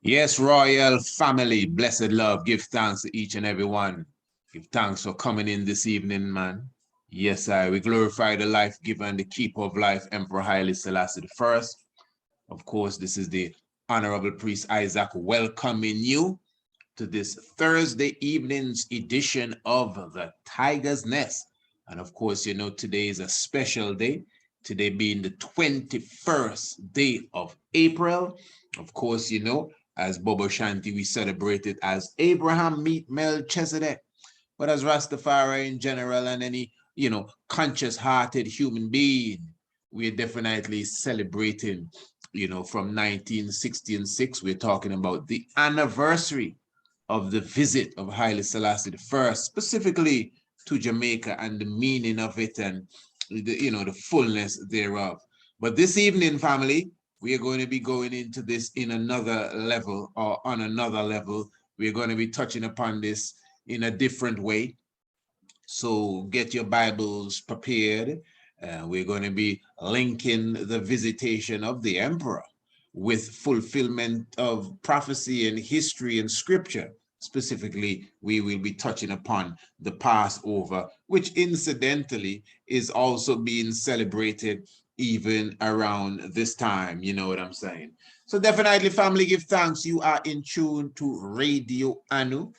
Yes, royal family, blessed love. Give thanks to each and every one. Give thanks for coming in this evening, man. Yes, we glorify the life giver and the keeper of life, Emperor Haile Selassie I. Of course, this is the Honorable Priest Isaac welcoming you to this Thursday evening's edition of the Tiger's Nest. And of course, you know, today is a special day. Today being the 21st day of April. Of course, you know, as Bobo Shanti, we celebrate it as Abraham meet Melchizedek. But as Rastafari in general and any, you know, conscious-hearted human being, we're definitely celebrating, you know, from 1966. We're talking about the anniversary of the visit of Haile Selassie I, specifically to Jamaica, and the meaning of it and the, you know, the fullness thereof. But this evening, family, we are going to be going into this in another level, or on another level. We're going to be touching upon this in a different way. So get your Bibles prepared. We're going to be linking the visitation of the emperor with fulfillment of prophecy and history and scripture. Specifically, we will be touching upon the Passover, which incidentally is also being celebrated even around this time. You know what I'm saying? So definitely, family, give thanks. You are in tune to Radio Anu,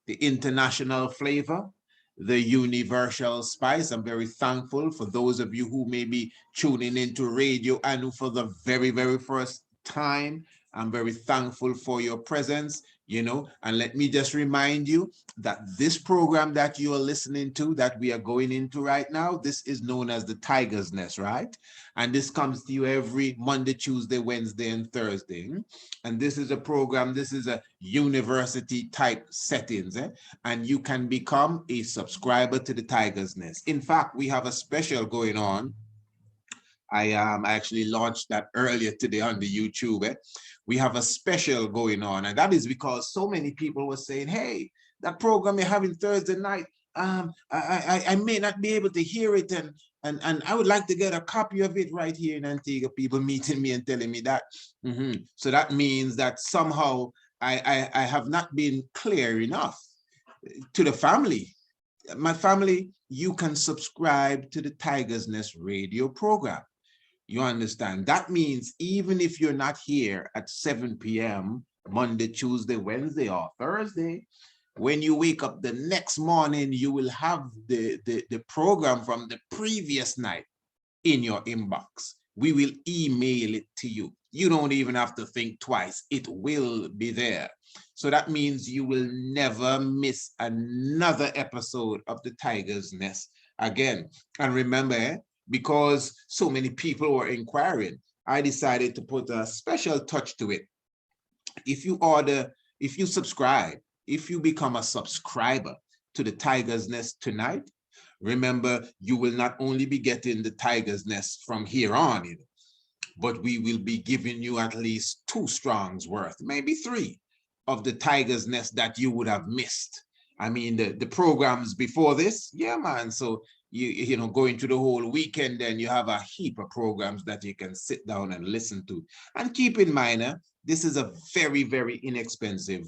the international flavor, the universal spice. I'm very thankful for those of you who may be tuning into Radio Anu for the very, very first time. I'm very thankful for your presence, you know, and let me just remind you that this program that you are listening to, that we are going into right now, this is known as the Tiger's Nest, right? And this comes to you every Monday, Tuesday, Wednesday, and Thursday. And this is a program, this is a university type settings, and you can become a subscriber to the Tiger's Nest. In fact, we have a special going on. I actually launched that earlier today on the YouTube. We have a special going on, and that is because so many people were saying, hey, that program you're having Thursday night, I may not be able to hear it, and I would like to get a copy of it right here in Antigua. People meeting me and telling me that. So that means that somehow I have not been clear enough to the family. My family, you can subscribe to the Tiger's Nest radio program. You understand? That means even if you're not here at 7 p.m. Monday, Tuesday, Wednesday, or Thursday, when you wake up the next morning, you will have the program from the previous night in your inbox. We will email it to you. You don't even have to think twice. It will be there. So that means you will never miss another episode of the Tiger's Nest again. And remember, because so many people were inquiring, I decided to put a special touch to it. If you subscribe, if you become a subscriber to the Tiger's Nest tonight, remember, you will not only be getting the Tiger's Nest from here on, but we will be giving you at least 2 strongs worth, maybe 3 of the Tiger's Nest that you would have missed. I mean, the programs before this, yeah, man. So you know, going through the whole weekend, then you have a heap of programs that you can sit down and listen to. And keep in mind, this is a very, very inexpensive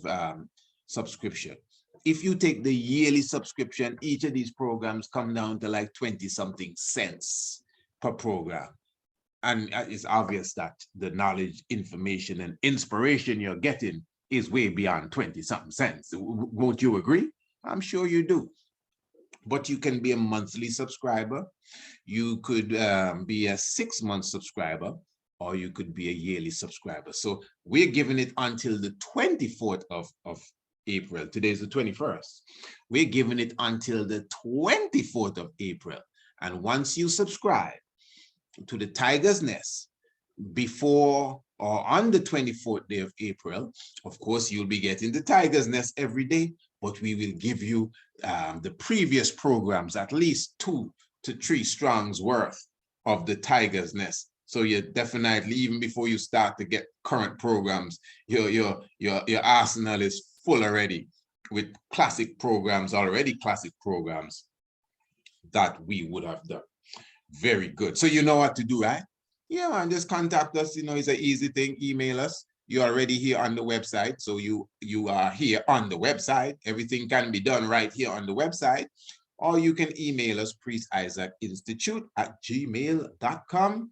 subscription. If you take the yearly subscription, each of these programs come down to like 20-something cents per program. And it's obvious that the knowledge, information, and inspiration you're getting is way beyond 20-something cents. Won't you agree? I'm sure you do. But you can be a monthly subscriber. You could be a 6-month subscriber, or you could be a yearly subscriber. So we're giving it until the 24th of April. Today is the 21st. We're giving it until the 24th of April. And once you subscribe to the Tiger's Nest before or on the 24th day of April, of course, you'll be getting the Tiger's Nest every day, but we will give you the previous programs, at least 2 to 3 strongs worth of the Tiger's Nest. So you're definitely, even before you start to get current programs, your arsenal is full already with classic programs, already classic programs that we would have done. Very good. So you know what to do, right? Yeah, man, just contact us. You know, it's an easy thing. Email us. you're already here on the website. So you are here on the website. Everything can be done right here on the website. Or you can email us, priestIsaacInstitute@gmail.com,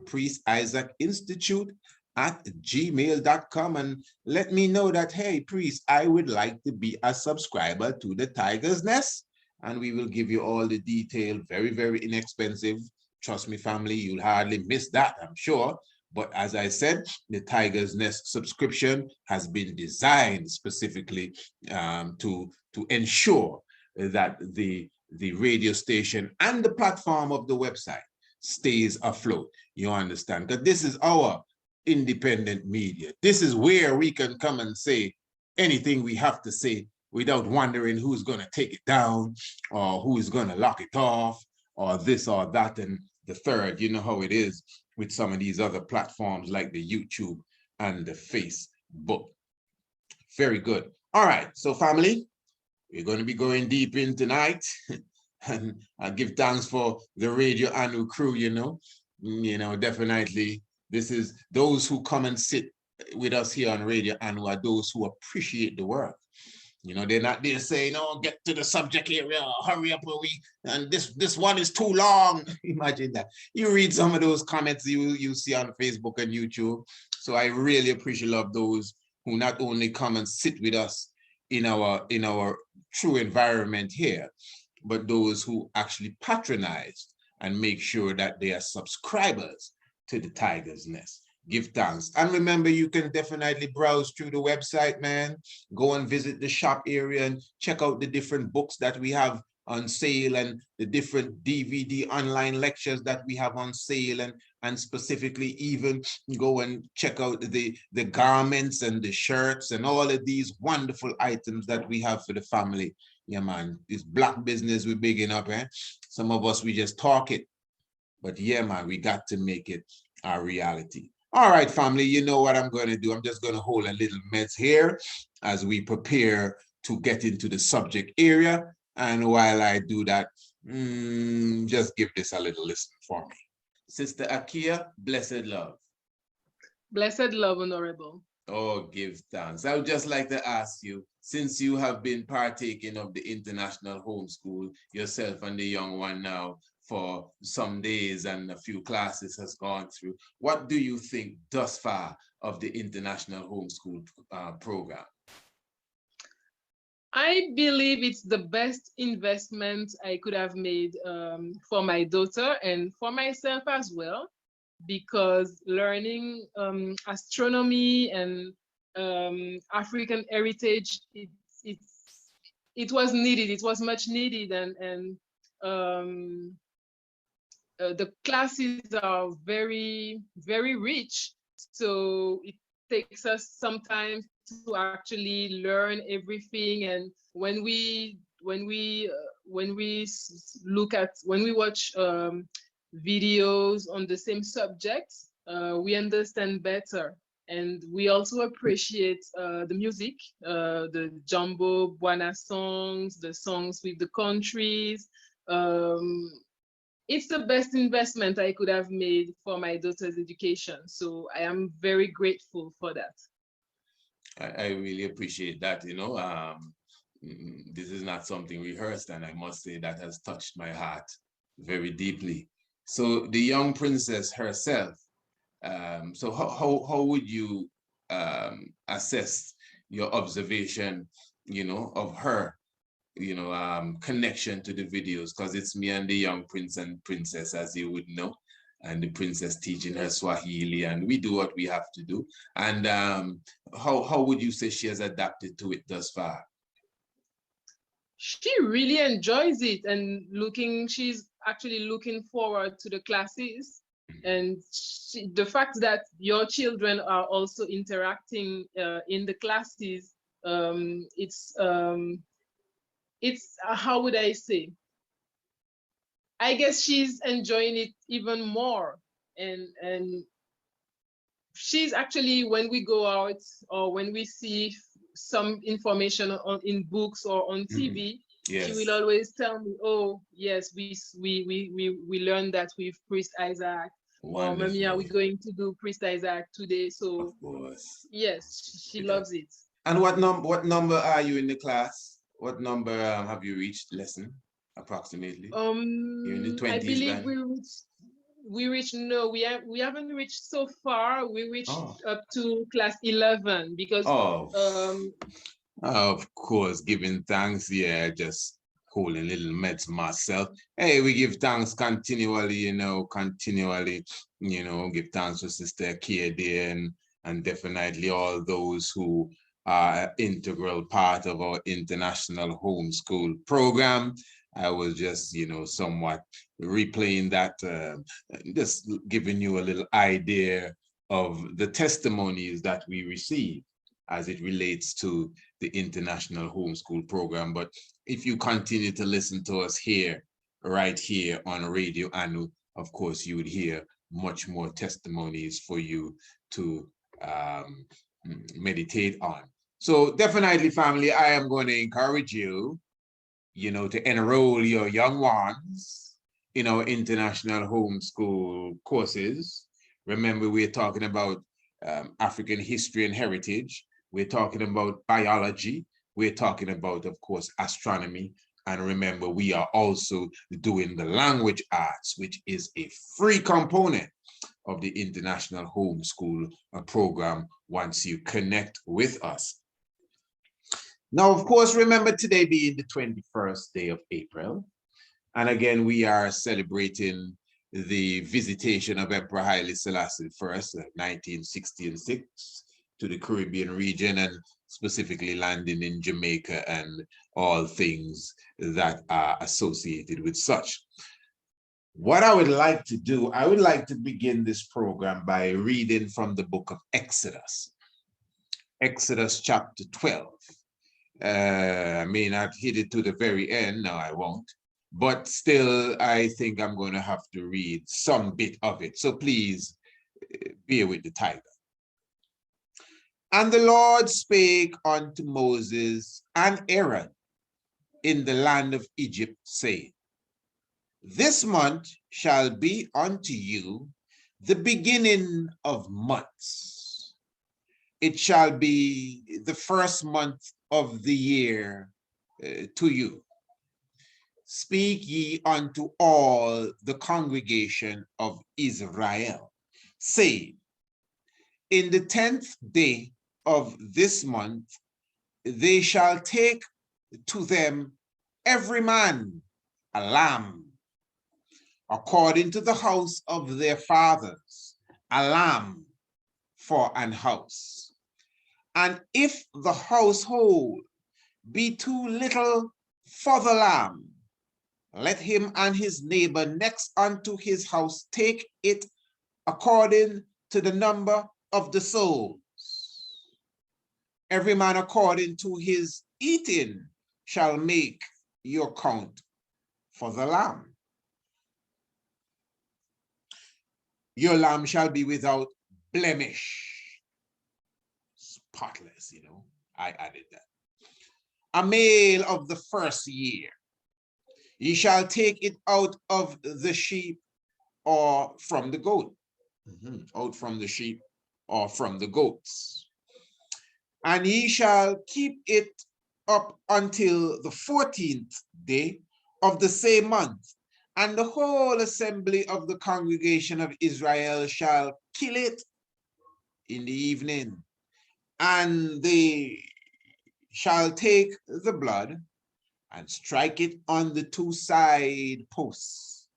priestIsaacInstitute@gmail.com, and let me know that, hey, priest, I would like to be a subscriber to the Tiger's Nest, and we will give you all the detail, very, very inexpensive. Trust me, family, you'll hardly miss that, I'm sure. But as I said, the Tiger's Nest subscription has been designed specifically to ensure that the radio station and the platform of the website stays afloat. You understand? Because this is our independent media. This is where we can come and say anything we have to say without wondering who's going to take it down or who's going to lock it off or this or that and the third. You know how it is with some of these other platforms like the YouTube and the Facebook. Very good. All right. So family, we're going to be going deep in tonight. And I give thanks for the Radio Anu crew, definitely. This is those who come and sit with us here on Radio Anu are those who appreciate the work. They're not there saying, oh, get to the subject area, hurry up, and this one is too long. Imagine that. You read some of those comments you see on Facebook and YouTube. So I really appreciate those who not only come and sit with us in our true environment here, but those who actually patronize and make sure that they are subscribers to the Tiger's Nest. Give thanks. And remember, you can definitely browse through the website, man. Go and visit the shop area and check out the different books that we have on sale and the different DVD online lectures that we have on sale, and specifically even go and check out the garments and the shirts and all of these wonderful items that we have for the family. Yeah, man, this black business we're bigging up, eh? Some of us, we just talk it, but yeah, man, we got to make it our reality. All right, family, you know what I'm going to do. I'm just going to hold a little meds here as we prepare to get into the subject area. And while I do that, just give this a little listen for me. Sister Akia, blessed love. Blessed love, Honorable. Oh, give thanks. I would just like to ask you, since you have been partaking of the international homeschool yourself and the young one now for some days and a few classes has gone through, what do you think thus far of the international homeschool program? I believe it's the best investment I could have made for my daughter and for myself as well, because learning astronomy and African heritage, it was needed. It was much needed, and the classes are very, very rich. So it takes us sometimes to actually learn everything. And when we watch videos on the same subjects, we understand better. And we also appreciate the music, the Jumbo Bwana songs, the songs with the countries. It's the best investment I could have made for my daughter's education. So I am very grateful for that. I really appreciate that. This is not something rehearsed, and I must say that has touched my heart very deeply. So the young princess herself, so how would you assess your observation, of her, connection to the videos? Because it's me and the young prince and princess, as you would know, and the princess teaching her Swahili, and we do what we have to do. And how would you say she has adapted to it thus far? She really enjoys it, and she's actually looking forward to the classes. And the fact that your children are also interacting in the classes, it's how would I say? I guess she's enjoying it even more, and she's actually, when we go out or when we see some information in books or on TV, yes, she will always tell me, "Oh, yes, we learned that with Priest Isaac. or Mommy, are we Wonderful. going to do Priest Isaac today? Of So course. yes, she Okay. loves it. And what number are you in the class? What number have you reached lesson approximately? You're in the I 20s believe then? we reached no, we haven't reached so far. We reached Oh. up to class 11 because Oh, um of course, giving thanks. Yeah, just holding little meds myself. Hey, we give thanks continually, give thanks to Sister Katie and definitely all those who are an integral part of our international homeschool program. I was just, somewhat replaying that, just giving you a little idea of the testimonies that we receive as it relates to the international homeschool program. But if you continue to listen to us right here on Radio Anu, of course, you would hear much more testimonies for you to meditate on. So definitely, family, I am going to encourage you, to enroll your young ones in our international homeschool courses. Remember, we're talking about African history and heritage. We're talking about biology. We're talking about, of course, astronomy. And remember, we are also doing the language arts, which is a free component of the international homeschool program once you connect with us. Now, of course, remember today being the 21st day of April. And again, we are celebrating the visitation of Emperor Haile Selassie I, 1966, to the Caribbean region and specifically landing in Jamaica and all things that are associated with such. What I would like to do, I would like to begin this program by reading from the book of Exodus. Exodus chapter 12. I may not hit it to the very end, no, I won't. But still, I think I'm going to have to read some bit of it. So please bear with the title. And the Lord spake unto Moses and Aaron in the land of Egypt, saying, This month shall be unto you the beginning of months. It shall be the first month of the year to you. Speak ye unto all the congregation of Israel, saying, In the 10th day of this month, they shall take to them every man a lamb, according to the house of their fathers, a lamb for an house. And if the household be too little for the lamb, let him and his neighbor next unto his house take it according to the number of the souls. Every man according to his eating shall make your count for the lamb. Your lamb shall be without blemish. Spotless, I added that. A male of the first year. Ye shall take it out of the sheep or from the goat. Out from the sheep or from the goats. And ye shall keep it up until the 14th day of the same month. And the whole assembly of the congregation of Israel shall kill it in the evening. And they shall take the blood and strike it on the two side posts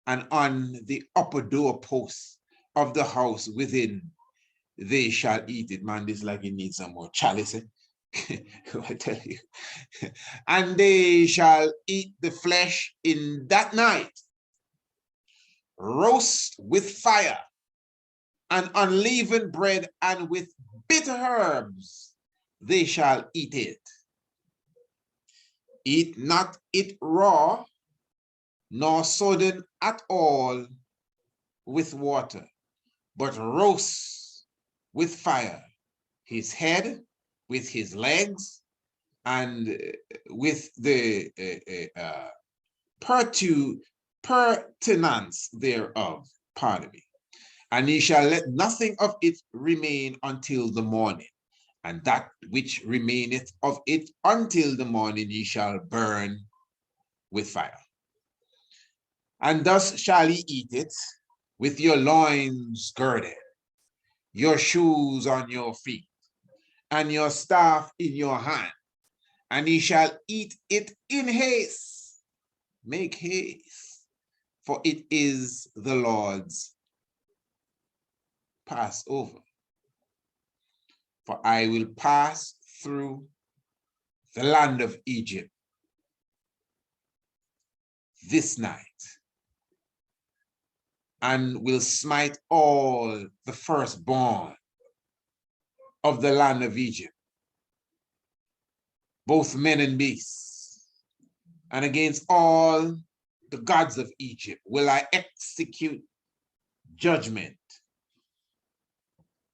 and on the upper door posts of the house within. They shall eat it. Man, this is like it needs some more chalice. I tell you. And they shall eat the flesh in that night, roast with fire and unleavened bread, and with bitter herbs they shall eat it. Eat not it raw, nor sodden at all with water, but roast with fire his head, with his legs, and with the pertinence thereof. Pardon me. And ye shall let nothing of it remain until the morning. And that which remaineth of it until the morning ye shall burn with fire. And thus shall ye eat it, with your loins girded, your shoes on your feet, and your staff in your hand. And ye shall eat it in haste. Make haste, for it is the Lord's Passover. For I will pass through the land of Egypt this night, and will smite all the firstborn of the land of Egypt, both men and beasts. And against all the gods of Egypt will I execute judgment.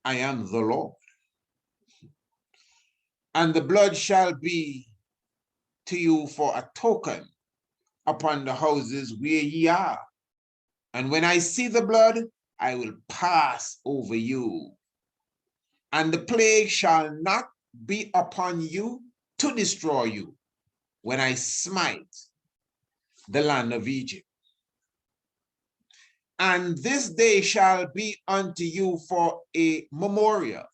I am the Lord. And the blood shall be to you for a token upon the houses where ye are. And when I see the blood, I will pass over you. And the plague shall not be upon you to destroy you when I smite the land of Egypt. And this day shall be unto you for a memorial,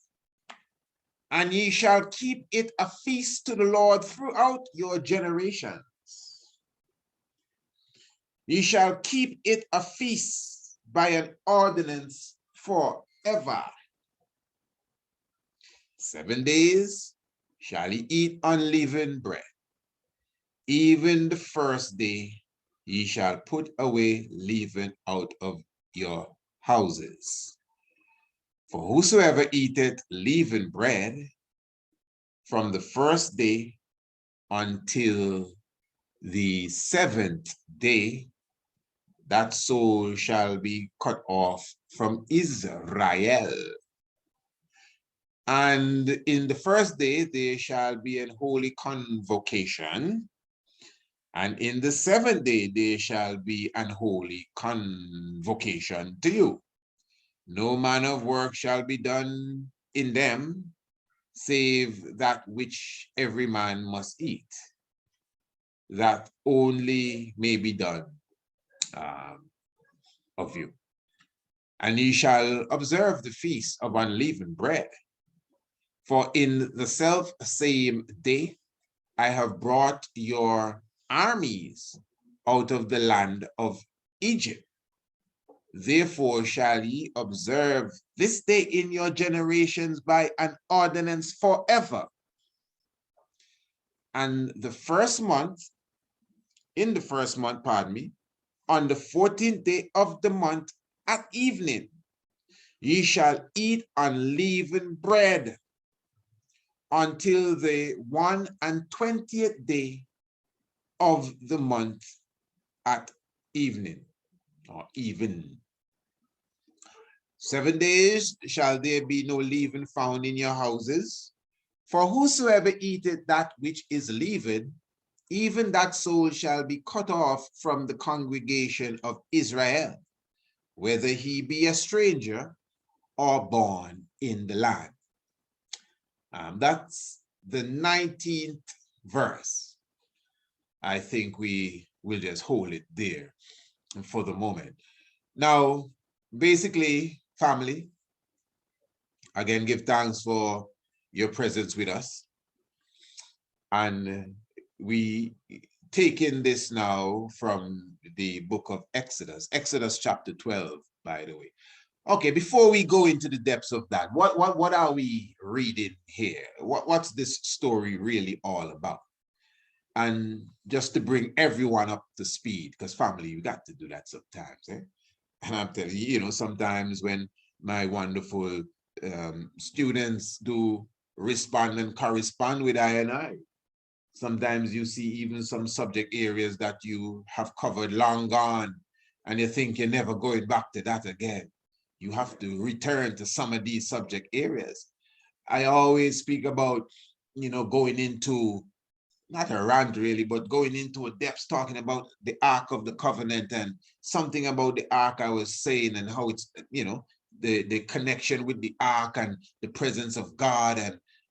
and ye shall keep it a feast to the Lord throughout your generations. Ye shall keep it a feast by an ordinance forever. 7 days shall ye eat unleavened bread. Even the first day ye shall put away leaven out of your houses. For whosoever eateth leavened bread from the first day until the 7th day, that soul shall be cut off from Israel. And in the first day there shall be an holy convocation, and in the 7th day there shall be an holy convocation to you. No manner of work shall be done in them, save that which every man must eat. That only may be done of you. And ye shall observe the feast of unleavened bread. For in the self same day I have brought your armies out of the land of Egypt. Therefore shall ye observe this day in your generations by an ordinance forever. And the first month, in the first month, pardon me, on the 14th day of the month at evening, ye shall eat unleavened bread until the 21st day of the month at evening, or even. 7 days shall there be no leaven found in your houses. For whosoever eateth that which is leavened, even that soul shall be cut off from the congregation of Israel, whether he be a stranger or born in the land. That's the 19th verse. I think we will just hold it there for the moment. Now, basically, family, again, give thanks for your presence with us. And we take in this now from the book of Exodus, Exodus chapter 12, by the way. Okay, before we go into the depths of that, what are we reading here? What's this story really all about? And just to bring everyone up to speed, because family, we got to do that sometimes, eh? And I'm telling you, you know, sometimes when my wonderful students do respond and correspond with I and I, sometimes you see even some subject areas that you have covered long gone, and you think you're never going back to that again. You have to return to some of these subject areas. I always speak about, you know, going into, not a rant really, but going into a depth talking about the Ark of the Covenant and something about the Ark I was saying and how it's, you know, the connection with the ark and the presence of God,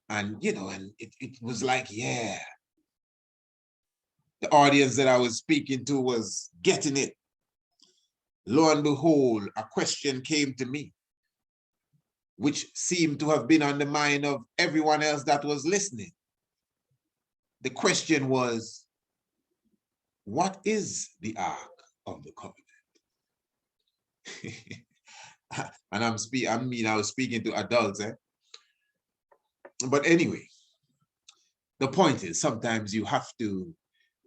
and you know, and it was like, yeah, the audience that I was speaking to was getting it. Lo and behold, a question came to me, which seemed to have been on the mind of everyone else that was listening. The question was, what is the Ark of the Covenant? And I was speaking to adults, eh? But anyway, the point is, sometimes you have to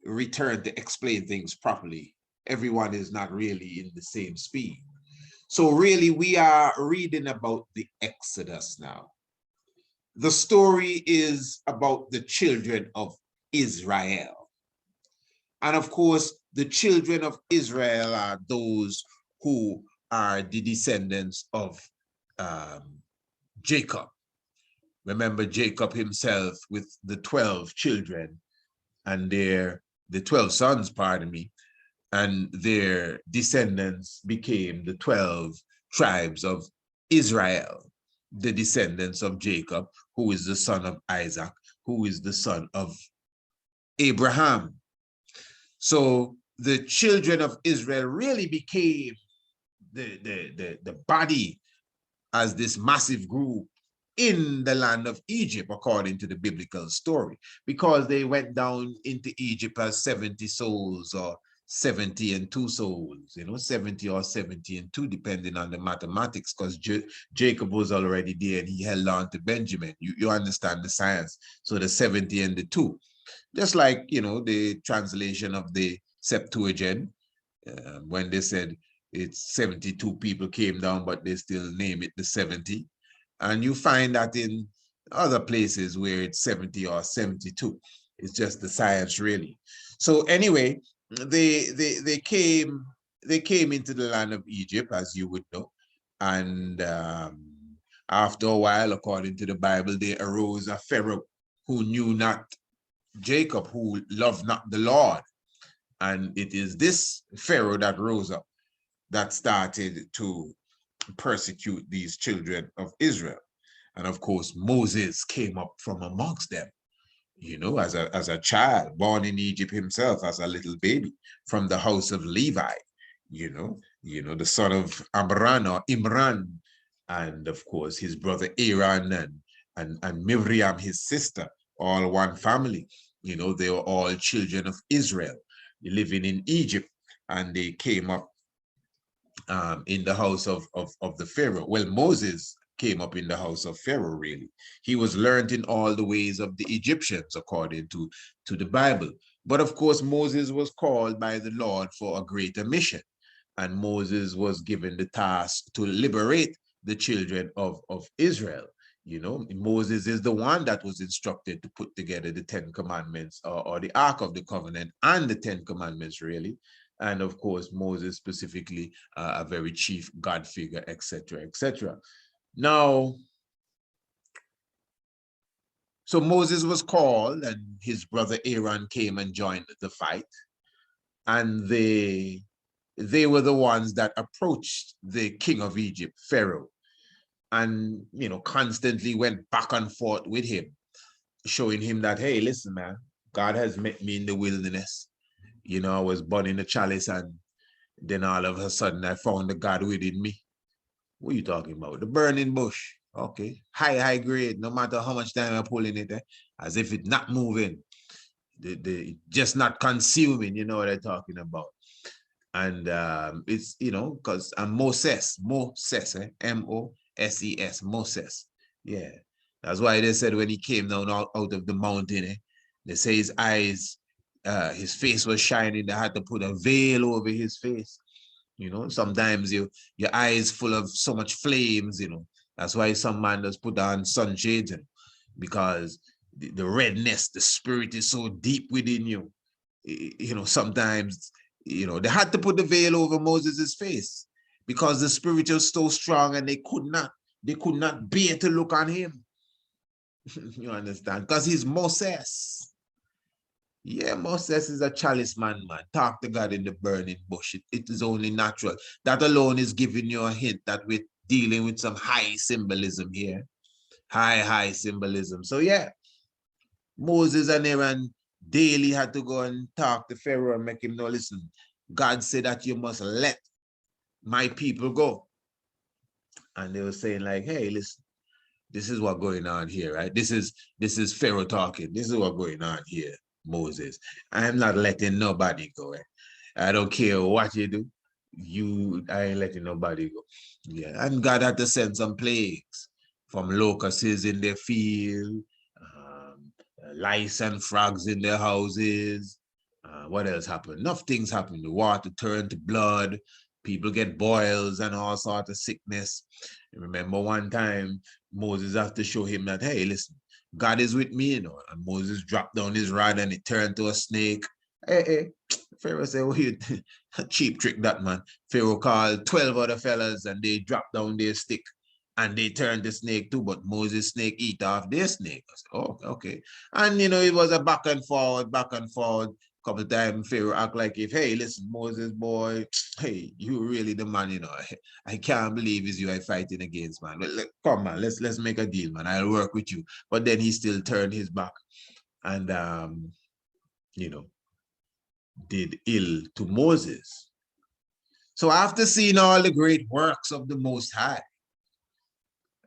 return to explain things properly. Everyone is not really in the same speed. So really, we are reading about the Exodus now. The story is about the children of Israel. And of course, the children of Israel are those who are the descendants of Jacob. Remember Jacob himself with the 12 children and the 12 sons, pardon me, and their descendants became the 12 tribes of Israel, the descendants of Jacob, who is the son of Isaac, who is the son of Abraham. So the children of Israel really became the body as this massive group in the land of Egypt, according to the biblical story, because they went down into Egypt as 70 souls or 70 and 2 souls, you know, 70 or 70 and 2, depending on the mathematics, because Jacob was already there and he held on to Benjamin. You understand the science. So the 70 and the 2. Just like, you know, the translation of the Septuagint, when they said it's 72 people came down, but they still name it the 70. And you find that in other places where it's 70 or 72. It's just the science, really. So anyway, they came into the land of Egypt, as you would know. And after a while, according to the Bible, there arose a Pharaoh who knew not Jacob, who loved not the Lord. And it is this Pharaoh that rose up that started to persecute these children of Israel. And of course, Moses came up from amongst them, you know, as a child, born in Egypt himself, as a little baby, from the house of Levi, you know, the son of Amram or Imran, and of course, his brother Aaron and Miriam, his sister, all one family. You know, they were all children of Israel living in Egypt, and they came up in the house of the Pharaoh. Well, Moses came up in the house of Pharaoh, really. He was learned in all the ways of the Egyptians, according to the Bible. But of course, Moses was called by the Lord for a greater mission. And Moses was given the task to liberate the children of Israel. You know, Moses is the one that was instructed to put together the 10 Commandments or the Ark of the Covenant and the 10 Commandments, really. And of course, Moses specifically, a very chief God figure, etc., etc. Now, so Moses was called and his brother Aaron came and joined the fight. And they were the ones that approached the king of Egypt, Pharaoh, and, you know, constantly went back and forth with him, showing him that, hey, listen, man, God has met me in the wilderness. You know, I was burning the chalice, and then all of a sudden I found the God within me. What are you talking about? The burning bush. Okay. High grade, no matter how much time I'm pulling it, as if it's not moving. Just not consuming, you know what I'm talking about. And it's, you know, because I'm Moses, M-O-S-E-S, Moses. Yeah. That's why they said when he came down out of the mountain, they say his eyes, his face was shining. They had to put a veil over his face. You know, sometimes your eyes full of so much flames, you know. That's why some man does put on sunshades, because the redness, the spirit is so deep within you. You know, sometimes, you know, they had to put the veil over Moses's face because the spirit was so strong and they could not bear to look on him. You understand? Because he's Moses. Yeah, Moses is a chalice man. Talk to God in the burning bush. It is only natural. That alone is giving you a hint that with dealing with some high symbolism here. High symbolism. So yeah, Moses and Aaron daily had to go and talk to Pharaoh and make him know, listen, God said that you must let my people go. And they were saying like, hey, listen, this is what's going on here, right? This is Pharaoh talking. This is what's going on here, Moses. I'm not letting nobody go. I don't care what you do. I ain't letting nobody go. Yeah, and God had to send some plagues from locusts in their field, lice and frogs in their houses. What else happened? Enough things happened. The water turned to blood. People get boils and all sorts of sickness. Remember one time Moses had to show him that, hey, listen, God is with me, you know. And Moses dropped down his rod and it turned to a snake. Hey. Pharaoh said, well, you cheap trick that, man. Pharaoh called 12 other fellas and they dropped down their stick and they turned the snake too, but Moses' snake eat off their snake. I said, oh, okay. And, you know, it was a back and forward. Couple of times Pharaoh act like if, hey, listen, Moses, boy, hey, you really the man, you know. I can't believe it's you I fighting against, man. But come on, let's make a deal, man. I'll work with you. But then he still turned his back and, you know, did ill to Moses. So after seeing all the great works of the Most High,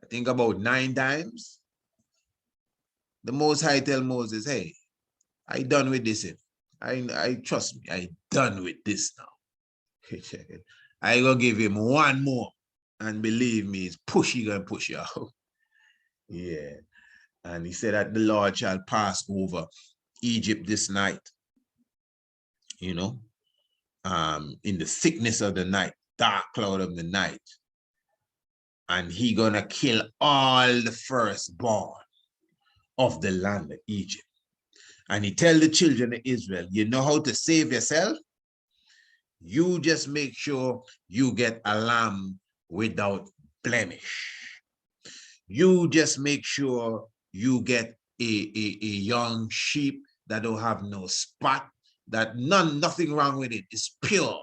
I think about 9 times, the Most High tell Moses, hey, I done with this. I trust me, I done with this now. I gonna give him one more. And believe me, it's gonna push you out. Yeah. And he said that the Lord shall pass over Egypt this night. You know, in the thickness of the night, dark cloud of the night. And he gonna kill all the firstborn of the land of Egypt. And he tell the children of Israel, you know how to save yourself? You just make sure you get a lamb without blemish. You just make sure you get a young sheep that don't have no spot, that nothing wrong with it. It's pure.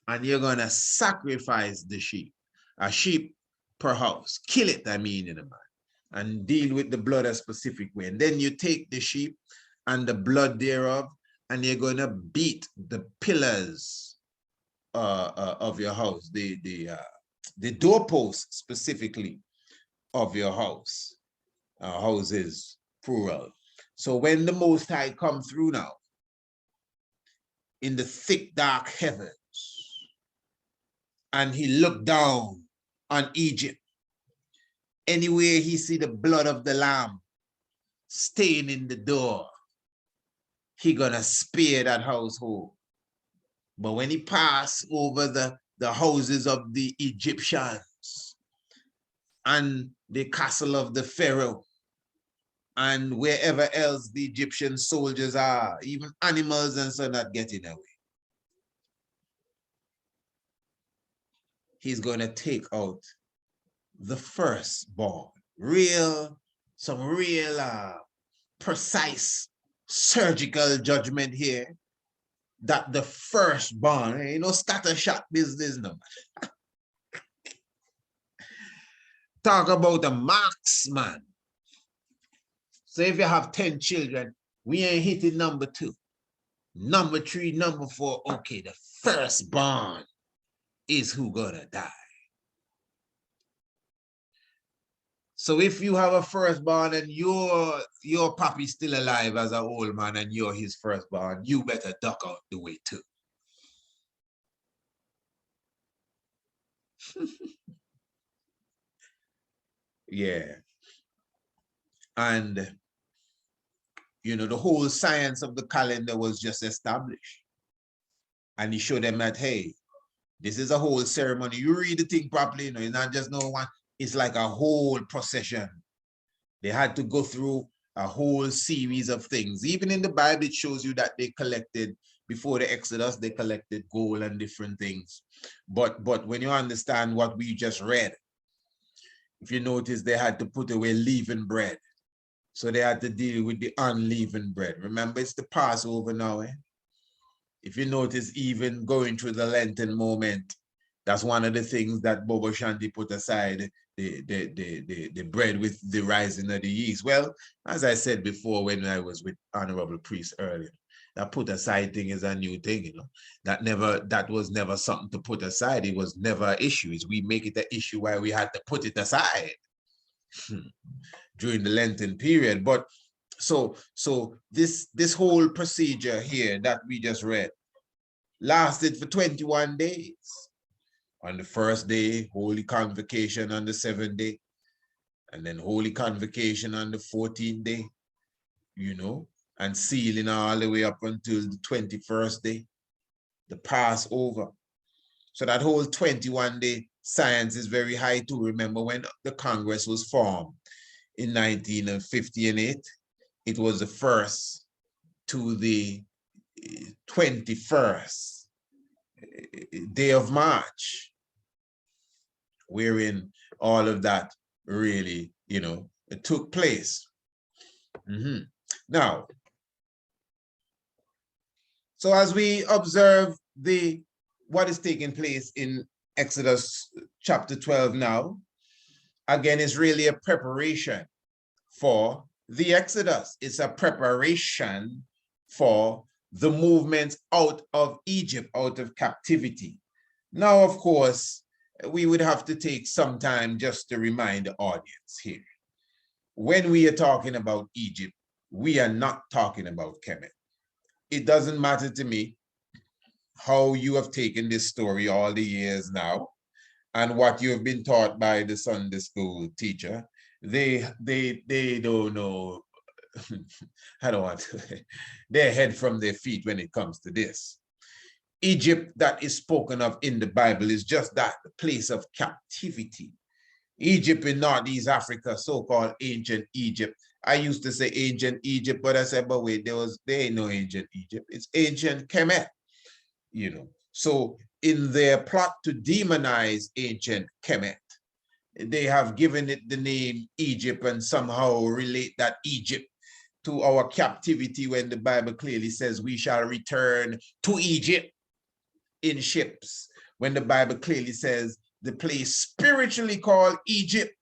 And you're gonna sacrifice the sheep, a sheep per house. Kill it, I mean, in a man, and deal with the blood a specific way. And then you take the sheep and the blood thereof, and you're gonna beat the pillars of your house, the doorposts specifically of your house. Houses, plural. So when the Most High come through now, in the thick, dark heavens, and he looked down on Egypt, anywhere he see the blood of the lamb staining the door, he gonna spare that household. But when he pass over the houses of the Egyptians and the castle of the Pharaoh and wherever else the Egyptian soldiers are, even animals and so, not getting away, he's gonna take out the firstborn. Some real precise surgical judgment here, that the firstborn, you know, scattershot business, no. Talk about a marksman. So if you have 10 children, we ain't hitting number 2. Number 3, number 4, okay, the firstborn is who gonna die. So if you have a firstborn and your papi's still alive as an old man and you're his firstborn, you better duck out the way too. Yeah. And, you know, the whole science of the calendar was just established. And he showed them that, hey, this is a whole ceremony. You read the thing properly, you know, it's not just no one, it's like a whole procession. They had to go through a whole series of things. Even in the Bible, it shows you that they collected, before the Exodus, they collected gold and different things. But when you understand what we just read, if you notice, they had to put away leavened bread. So they had to deal with the unleavened bread. Remember, it's the Passover now. If you notice, even going through the Lenten moment, That's one of the things that Bobo Shanti put aside, the bread with the rising of the yeast. Well, as I said before when I was with Honorable Priest earlier, that put aside thing is a new thing, you know. That was never something to put aside. It was never an issue. It's we make it an issue why we had to put it aside during the Lenten period. But so this whole procedure here that we just read lasted for 21 days. On the first day, Holy Convocation on the 7th day, and then Holy Convocation on the 14th day, you know, and sealing all the way up until the 21st day, the Passover. So that whole 21-day science is very high too. Remember when the Congress was formed in 1958, it was the 1st to the 21st day of March, wherein all of that really, you know, it took place. Now, so as we observe what is taking place in Exodus chapter 12 now, again, is really a preparation for the Exodus. It's a preparation for the movement out of Egypt, out of captivity. Now, of course, we would have to take some time just to remind the audience here. When we are talking about Egypt, we are not talking about Kemet. It doesn't matter to me how you have taken this story all the years now and what you have been taught by the Sunday school teacher. They don't know. I don't want to. Their head from their feet when it comes to this. Egypt that is spoken of in the Bible is just that, the place of captivity. Egypt in Northeast Africa, so-called ancient Egypt. I used to say ancient Egypt, but I said, but wait, there ain't no ancient Egypt. It's ancient Kemet, you know. So in their plot to demonize ancient Kemet, they have given it the name Egypt and somehow relate that Egypt to our captivity when the Bible clearly says we shall return to Egypt in ships. When the Bible clearly says the place spiritually called Egypt,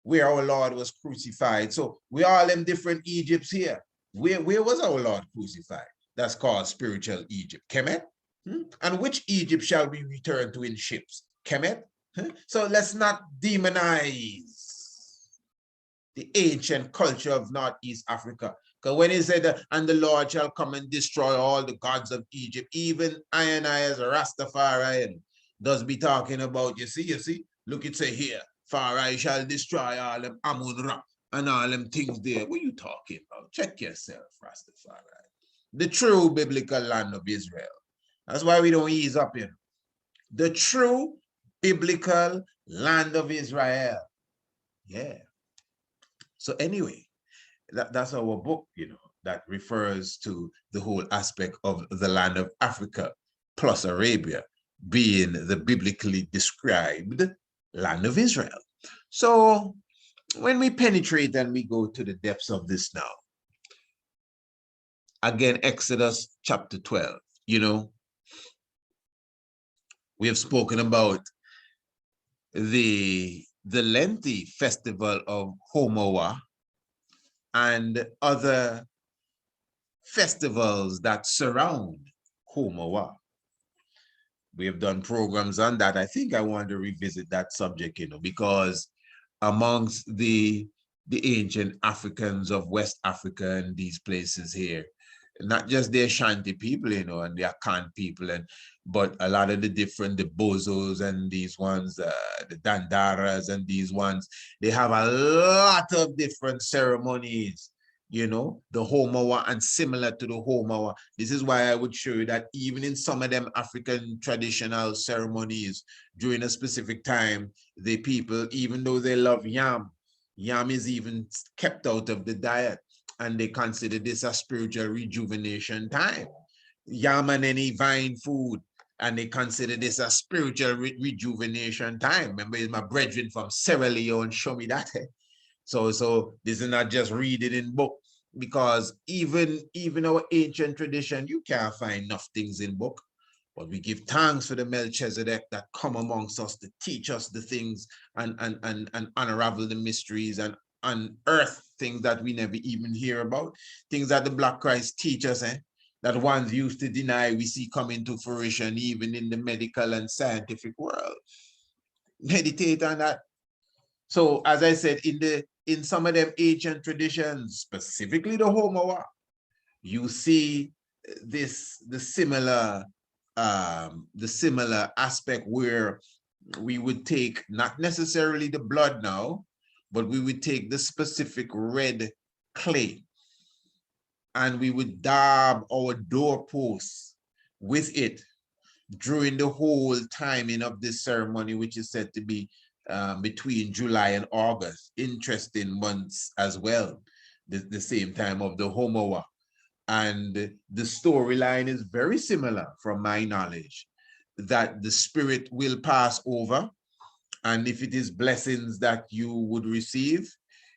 where our Lord was crucified. So we all them different Egypts here. Where was our Lord crucified? That's called spiritual Egypt. Kemet? And which Egypt shall we return to in ships? Kemet? So let's not demonize the ancient culture of Northeast Africa. Because when he said, and the Lord shall come and destroy all the gods of Egypt, even I and I as a Rastafari does be talking about, you see, look, it say here, for I shall destroy all them Amun-Ra and all them things there. What are you talking about? Check yourself, Rastafari. The true biblical land of Israel. That's why we don't ease up here. The true biblical land of Israel. Yeah. So anyway, that's our book, you know, that refers to the whole aspect of the land of Africa plus Arabia being the biblically described land of Israel. So when we penetrate and we go to the depths of this now, again, Exodus chapter 12, you know, we have spoken about the lengthy festival of Homoa and other festivals that surround Homoa. We have done programs on that. I think I want to revisit that subject, you know, because amongst the ancient Africans of West Africa and these places here, not just the Ashanti people, you know, and the Akan people, but a lot of the Bozos and these ones, the Dandaras and these ones, they have a lot of different ceremonies, you know, the Homoa and similar to the Homoa. This is why I would show you that even in some of them African traditional ceremonies, during a specific time, the people, even though they love yam is even kept out of the diet. And they consider this a spiritual rejuvenation time. Yam and any vine food, and they consider this a spiritual rejuvenation time. Remember, it's my brethren from Sierra Leone show me that. So this is not just read it in book, because even our ancient tradition, you can't find enough things in book. But we give thanks for the Melchizedek that come amongst us to teach us the things and unravel the mysteries and unearth things that we never even hear about. Things that the Black Christ teach us, that ones used to deny, we see come into fruition even in the medical and scientific world. Meditate on that. So as I said, in some of them ancient traditions, specifically the Homoa, you see the similar aspect where we would take not necessarily the blood now, but we would take the specific red clay and we would dab our doorposts with it during the whole timing of this ceremony, which is said to be between July and August. Interesting months as well, the same time of the Homoa. And the storyline is very similar from my knowledge, that the spirit will pass over. And if it is blessings that you would receive,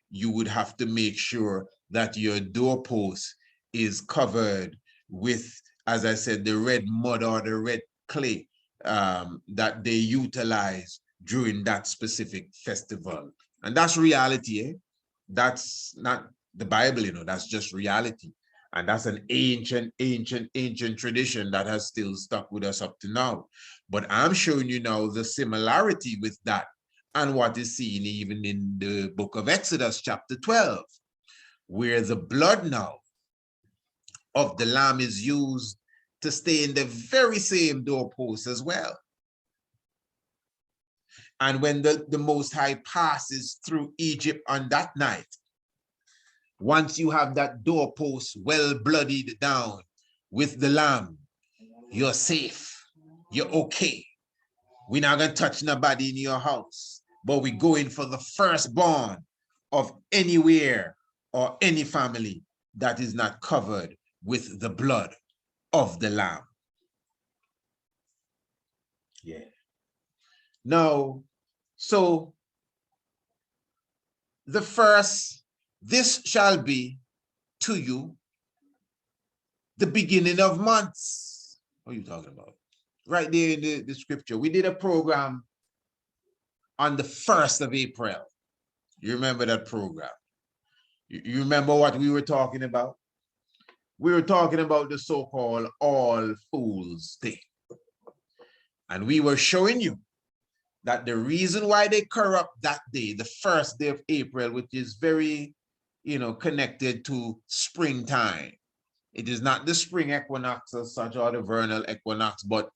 you would have to make sure that your doorpost is covered with, as I said, the red mud or the red clay that they utilize during that specific festival. And that's reality, That's not the Bible, that's just reality. And that's an ancient tradition that has still stuck with us up to now. But I'm showing you now the similarity with that and what is seen even in the book of Exodus, chapter 12, where the blood now of the lamb is used to stay in the very same doorpost as well. And when the Most High passes through Egypt on that night, once you have that doorpost well bloodied down with the lamb, you're safe. You're okay. We're not going to touch nobody in your house, but we're going for the firstborn of anywhere or any family that is not covered with the blood of the lamb. Yeah. Now, so the first, this shall be to you the beginning of months. What are you talking about? Right there in the scripture. We did a program on the 1st of April. You remember that program? You remember what we were talking about? We were talking about the so-called All Fools Day. And we were showing you that the reason why they corrupt that day, the 1st day of April, which is very, connected to springtime. It is not the spring equinox as such or the vernal equinox, but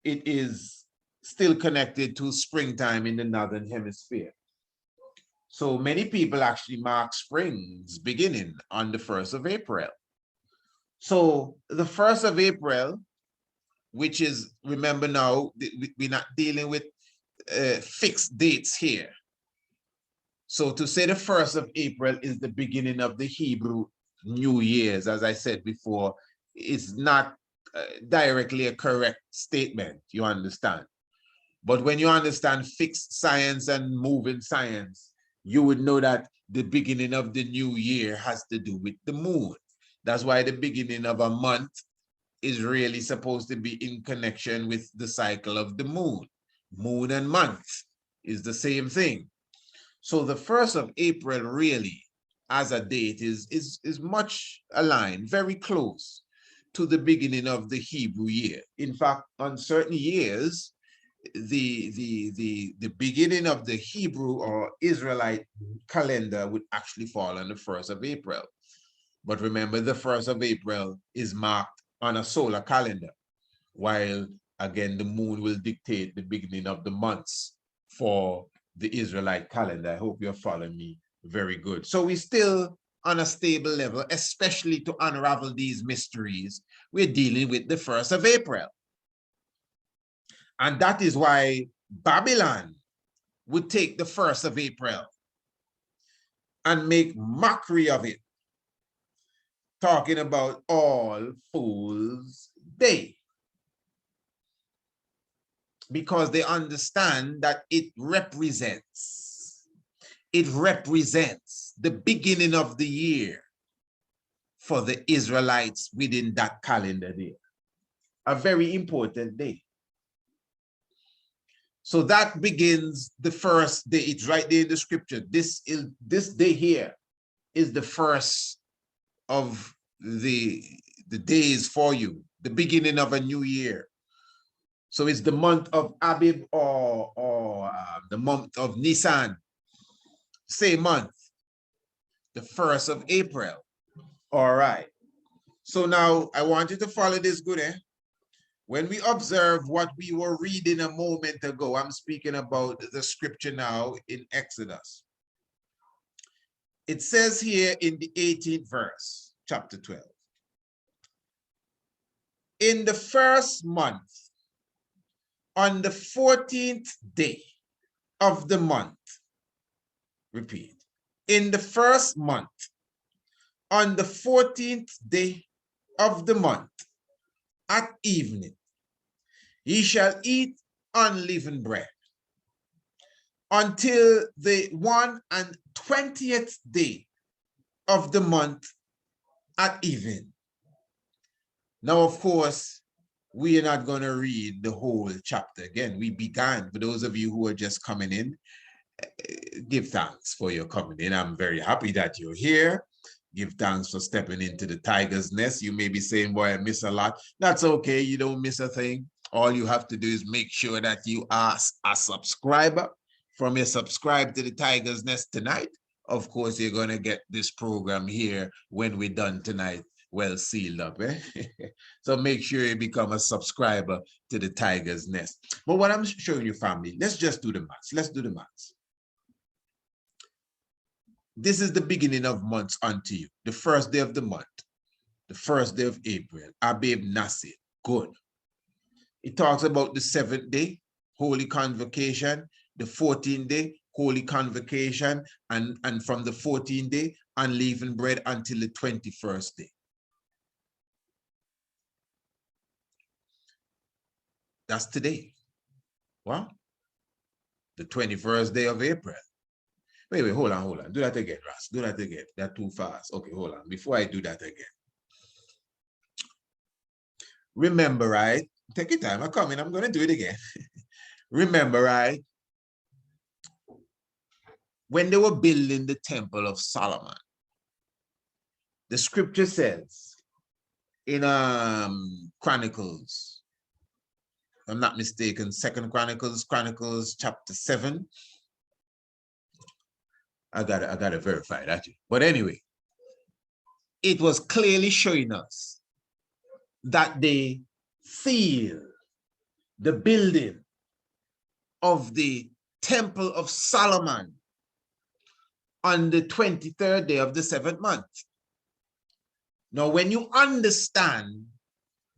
it is still connected to springtime in the northern hemisphere. So many people actually mark spring's beginning on the 1st of April. So the 1st of April, which is, remember now, we're not dealing with fixed dates here. So to say the 1st of April is the beginning of the Hebrew New Year's, as I said before, is not directly a correct statement, you understand. But when you understand fixed science and moving science, you would know that the beginning of the new year has to do with the moon. That's why the beginning of a month is really supposed to be in connection with the cycle of the moon. Moon and month is the same thing. So the 1st of April really, as a date, is much aligned, very close to the beginning of the Hebrew year. In fact, on certain years, the beginning of the Hebrew or Israelite calendar would actually fall on the 1st of April. But remember, the 1st of April is marked on a solar calendar, while again, the moon will dictate the beginning of the months for the Israelite calendar. I hope you're following me very good. So we're still on a stable level, especially to unravel these mysteries. We're dealing with the 1st of April. And that is why Babylon would take the 1st of April and make mockery of it, talking about All Fools Day. Because they understand that it represents the beginning of the year for the Israelites within that calendar year. a very important day. So that begins the first day. It's right there in the scripture. This day here is the first of the days for you, the beginning of a new year. So it's the month of Abib or the month of Nisan, same month, the 1st of April. All right. So now I want you to follow this good, eh? When we observe what we were reading a moment ago, I'm speaking about the scripture now in Exodus. It says here in the 18th verse, chapter 12. In the first month, on the 14th day of the month, repeat, in the first month, on the 14th day of the month, at evening, ye shall eat unleavened bread until the 21st day of the month at even. Now, of course, we are not going to read the whole chapter again. We began, for those of you who are just coming in, give thanks for your coming in. I'm very happy that you're here. Give thanks for stepping into the tiger's nest. You may be saying, boy, I miss a lot. That's okay. You don't miss a thing. All you have to do is make sure that you are a subscriber. From your subscribe to the tiger's nest tonight, of course, you're going to get this program here when we're done tonight, well sealed up. Eh? So make sure you become a subscriber to the tiger's nest. But what I'm showing you, family, let's just do the maths. Let's do the maths. This is the beginning of months unto you, the first day of the month, the first day of April, Abib Nasir, good. It talks about the 7th day, Holy Convocation, the 14th day, Holy Convocation, and from the 14th day, unleavened bread until the 21st day. That's today. Well, the 21st day of April. Wait, hold on. Do that again, Ras. Do that again. That's too fast. Okay, hold on. Before I do that again. Remember, right? Take your time. I'm coming. I'm going to do it again. Remember, right? When they were building the Temple of Solomon, the scripture says in Chronicles, if I'm not mistaken, 2nd Chronicles chapter 7. I gotta verify that. But anyway, it was clearly showing us that they sealed the building of the Temple of Solomon on the 23rd day of the 7th month. Now, when you understand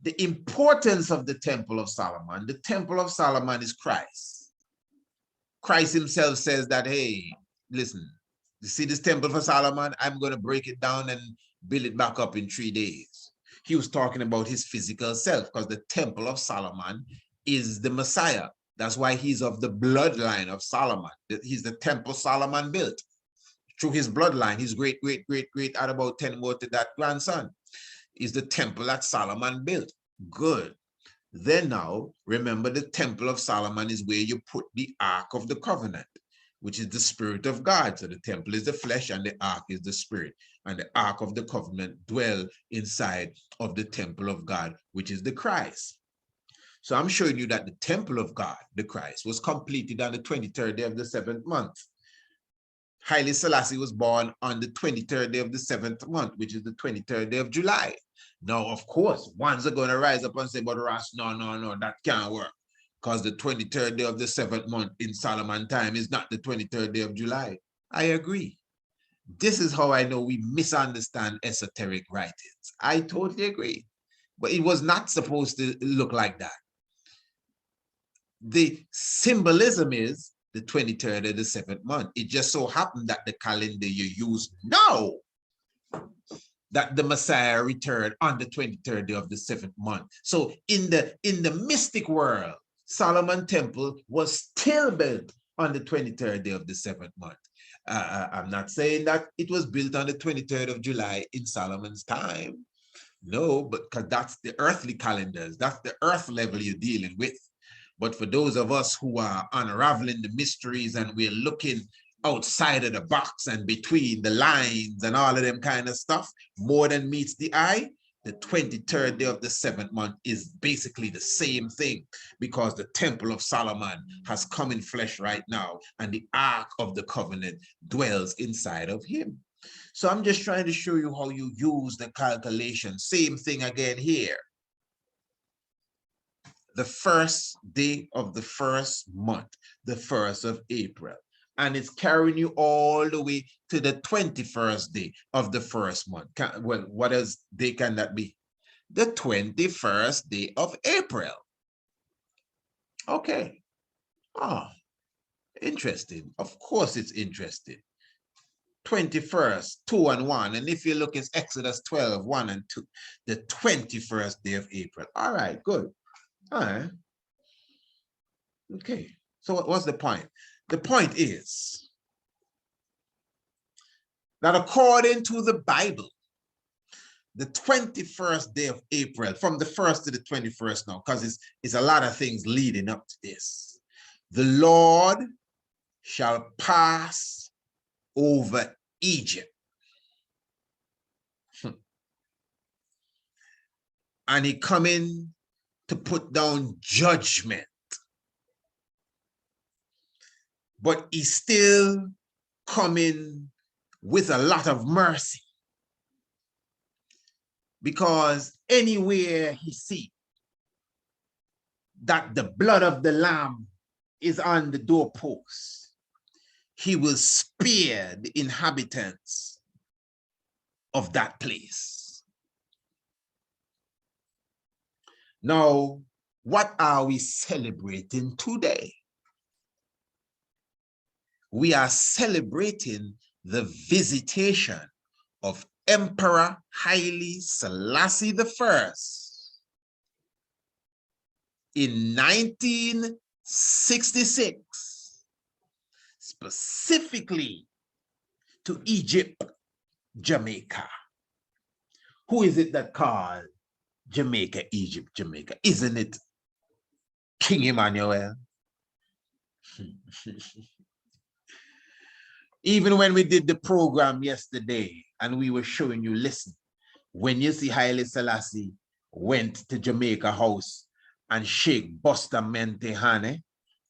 the importance of the Temple of Solomon is Christ. Christ himself says that, hey, listen, you see this Temple for Solomon? I'm going to break it down and build it back up in 3 days. He was talking about his physical self because the Temple of Solomon is the Messiah. That's why he's of the bloodline of Solomon. He's the temple Solomon built. Through his bloodline, his great, add about 10 more to that grandson, is the temple that Solomon built. Good. Then now, remember the Temple of Solomon is where you put the Ark of the Covenant, which is the Spirit of God. So the temple is the flesh and the Ark is the Spirit. And the Ark of the Covenant dwell inside of the temple of God, which is the Christ. So I'm showing you that the temple of God, the Christ, was completed on the 23rd day of the 7th month. Haile Selassie was born on the 23rd day of the 7th month, which is the 23rd day of July. Now, of course, ones are going to rise up and say, but Ras, no, that can't work. Because the 23rd day of the 7th month in Solomon time is not the 23rd day of July. I agree. This is how I know we misunderstand esoteric writings. I totally agree. But it was not supposed to look like that. The symbolism is the 23rd of the 7th month. It just so happened that the calendar you use now, that the Messiah returned on the 23rd day of the 7th month. So in the mystic world, Solomon Temple was still built on the 23rd day of the 7th month. I'm not saying that it was built on the 23rd of July in Solomon's time, No, but because that's the earthly calendars. That's the earth level you're dealing with. But for those of us who are unraveling the mysteries and we're looking outside of the box and between the lines and all of them kind of stuff, more than meets the eye, the 23rd day of the 7th month is basically the same thing, because the Temple of Solomon has come in flesh right now, and the Ark of the Covenant dwells inside of him. So I'm just trying to show you how you use the calculation. Same thing again here. The first day of the first month, the 1st of April. And it's carrying you all the way to the 21st day of the first month. Well, what else day can that be? The 21st day of April. Okay. Oh, interesting. Of course it's interesting. 21st, 2 and 1. And if you look, it's Exodus 12, 1 and 2. The 21st day of April. All right, good. All right. Okay. So what's the point? The point is that according to the Bible, the 21st day of April, from the 1st to the 21st now, because it's a lot of things leading up to this. The Lord shall pass over Egypt. And he coming to put down judgment. But he's still coming with a lot of mercy. Because anywhere he sees that the blood of the Lamb is on the doorpost, he will spare the inhabitants of that place. Now, what are we celebrating today? We are celebrating the visitation of Emperor Haile Selassie I in 1966, specifically to Egypt, Jamaica. Who is it that called Jamaica, Egypt, Jamaica? Isn't it King Emmanuel? Even when we did the program yesterday and we were showing you, listen, when you see Haile Selassie went to Jamaica House and Sheikh Bustamante Hane,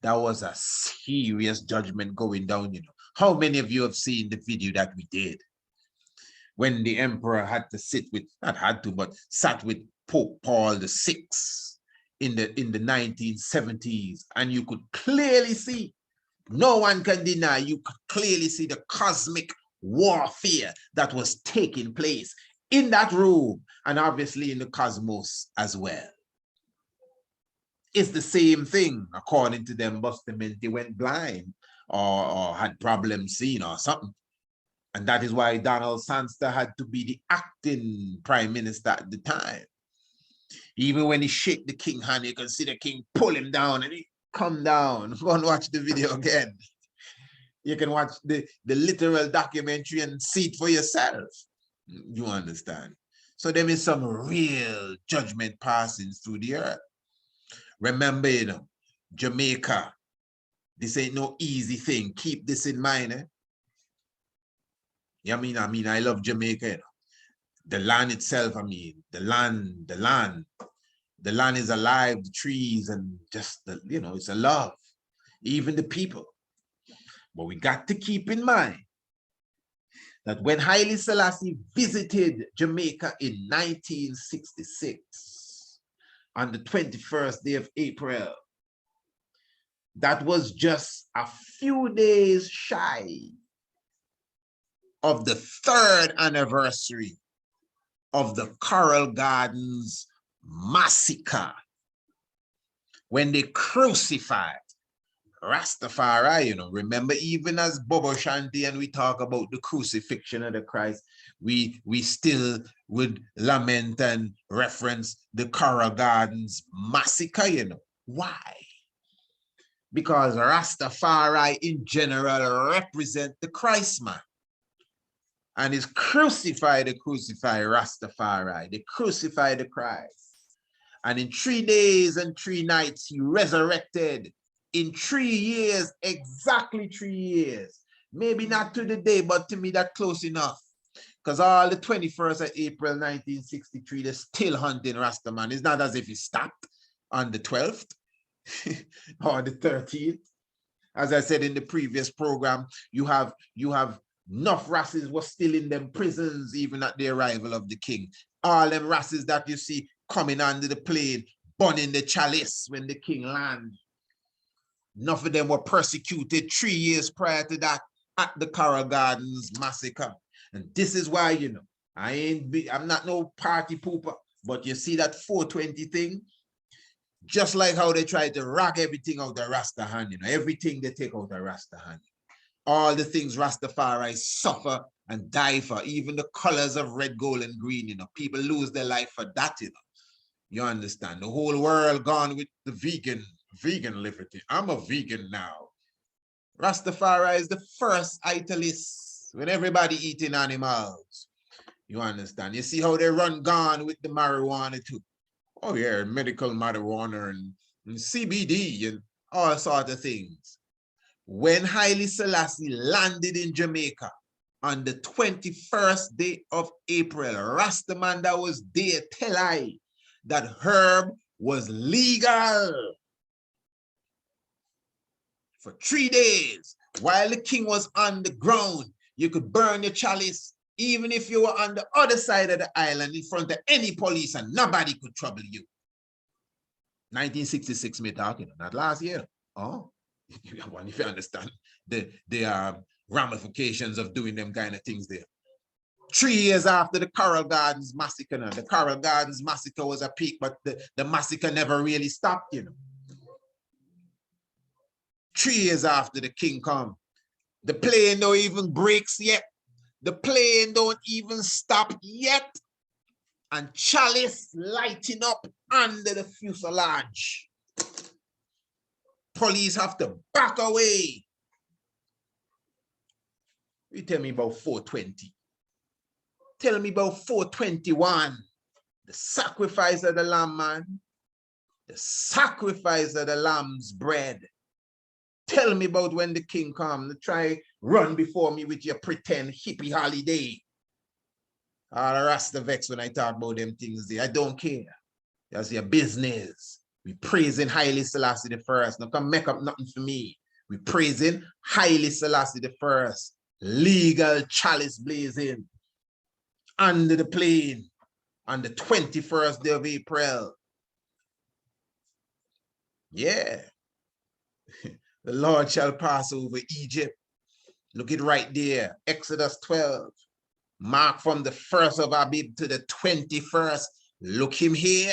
that was a serious judgment going down, you know. How many of you have seen the video that we did? When the emperor had to sit with, not had to, but sat with Pope Paul VI in the 1970s, and you could clearly see, no one can deny, you could clearly see the cosmic warfare that was taking place in that room and obviously in the cosmos as well. It's the same thing, according to them. Bustamante went blind or had problems seeing or something. And that is why Donald Sangster had to be the acting prime minister at the time. Even when he shake the king hand, you can see the king pull him down and he come down. Go and watch the video again. You can watch the literal documentary and see it for yourself. You understand? So there is some real judgment passing through the earth. Remember, you know, Jamaica, this ain't no easy thing. Keep this in mind. Eh? Yeah, I mean, I love Jamaica. You know? The land itself, I mean, the land is alive, the trees, and just, you know, it's a love. Even the people. But we got to keep in mind that when Haile Selassie visited Jamaica in 1966, on the 21st day of April, that was just a few days shy of the 3rd anniversary of the Coral Gardens massacre, when they crucified Rastafari. You know, remember, even as Bobo Shanti and we talk about the crucifixion of the Christ, we still would lament and reference the Coral Gardens massacre, you know. Why? Because Rastafari in general represent the Christ man. And is crucified Rastafari. They crucified the Christ. And in 3 days and 3 nights, he resurrected. In 3 years, exactly 3 years. Maybe not to the day, but to me, that's close enough. Because all the 21st of April, 1963, they're still hunting Rastaman. It's not as if he stopped on the 12th or the 13th. As I said in the previous program, you have enough races were still in them prisons even at the arrival of the king. All them races that you see coming under the plane, burning the chalice when the king landed. Enough of them were persecuted 3 years prior to that at the Coral Gardens massacre. And this is why, you know, I'm not no party pooper, but you see that 420 thing, just like how they try to rock everything out of Rasta hand, you know, everything they take out of Rasta hand. All the things Rastafari suffer and die for, even the colors of red, gold, and green, you know, people lose their life for that, you know. You understand? The whole world gone with the vegan liberty. I'm a vegan now. Rastafari is the first italist when everybody eating animals. You understand? You see how they run gone with the marijuana too. Oh yeah, medical marijuana and CBD and all sorts of things. When Haile Selassie landed in Jamaica on the 21st day of April, Rastaman that was there tell I that herb was legal for 3 days. While the king was on the ground, you could burn your chalice, even if you were on the other side of the island in front of any police and nobody could trouble you. 1966, me talking, not last year. Oh, if you understand the ramifications of doing them kind of things there. 3 years after the Coral Gardens massacre, now, the Coral Gardens massacre was a peak, but the massacre never really stopped, you know. 3 years after the king come, the plane don't even breaks yet. The plane don't even stop yet. And chalice lighting up under the fuselage. Police have to back away. You tell me about 420. Tell me about 421. The sacrifice of the lamb, man. The sacrifice of the lamb's bread. Tell me about when the king come to try run before me with your pretend hippie holiday. All the Rasta vex when I talk about them things there. I don't care. That's your business. We praising Haile Selassie the first. Now come make up nothing for me. We praising Haile Selassie the first. Legal chalice blazing. Under the plane on the 21st day of April. Yeah. The Lord shall pass over Egypt. Look it right there. Exodus 12. Mark from the 1st of Abib to the 21st. Look him here.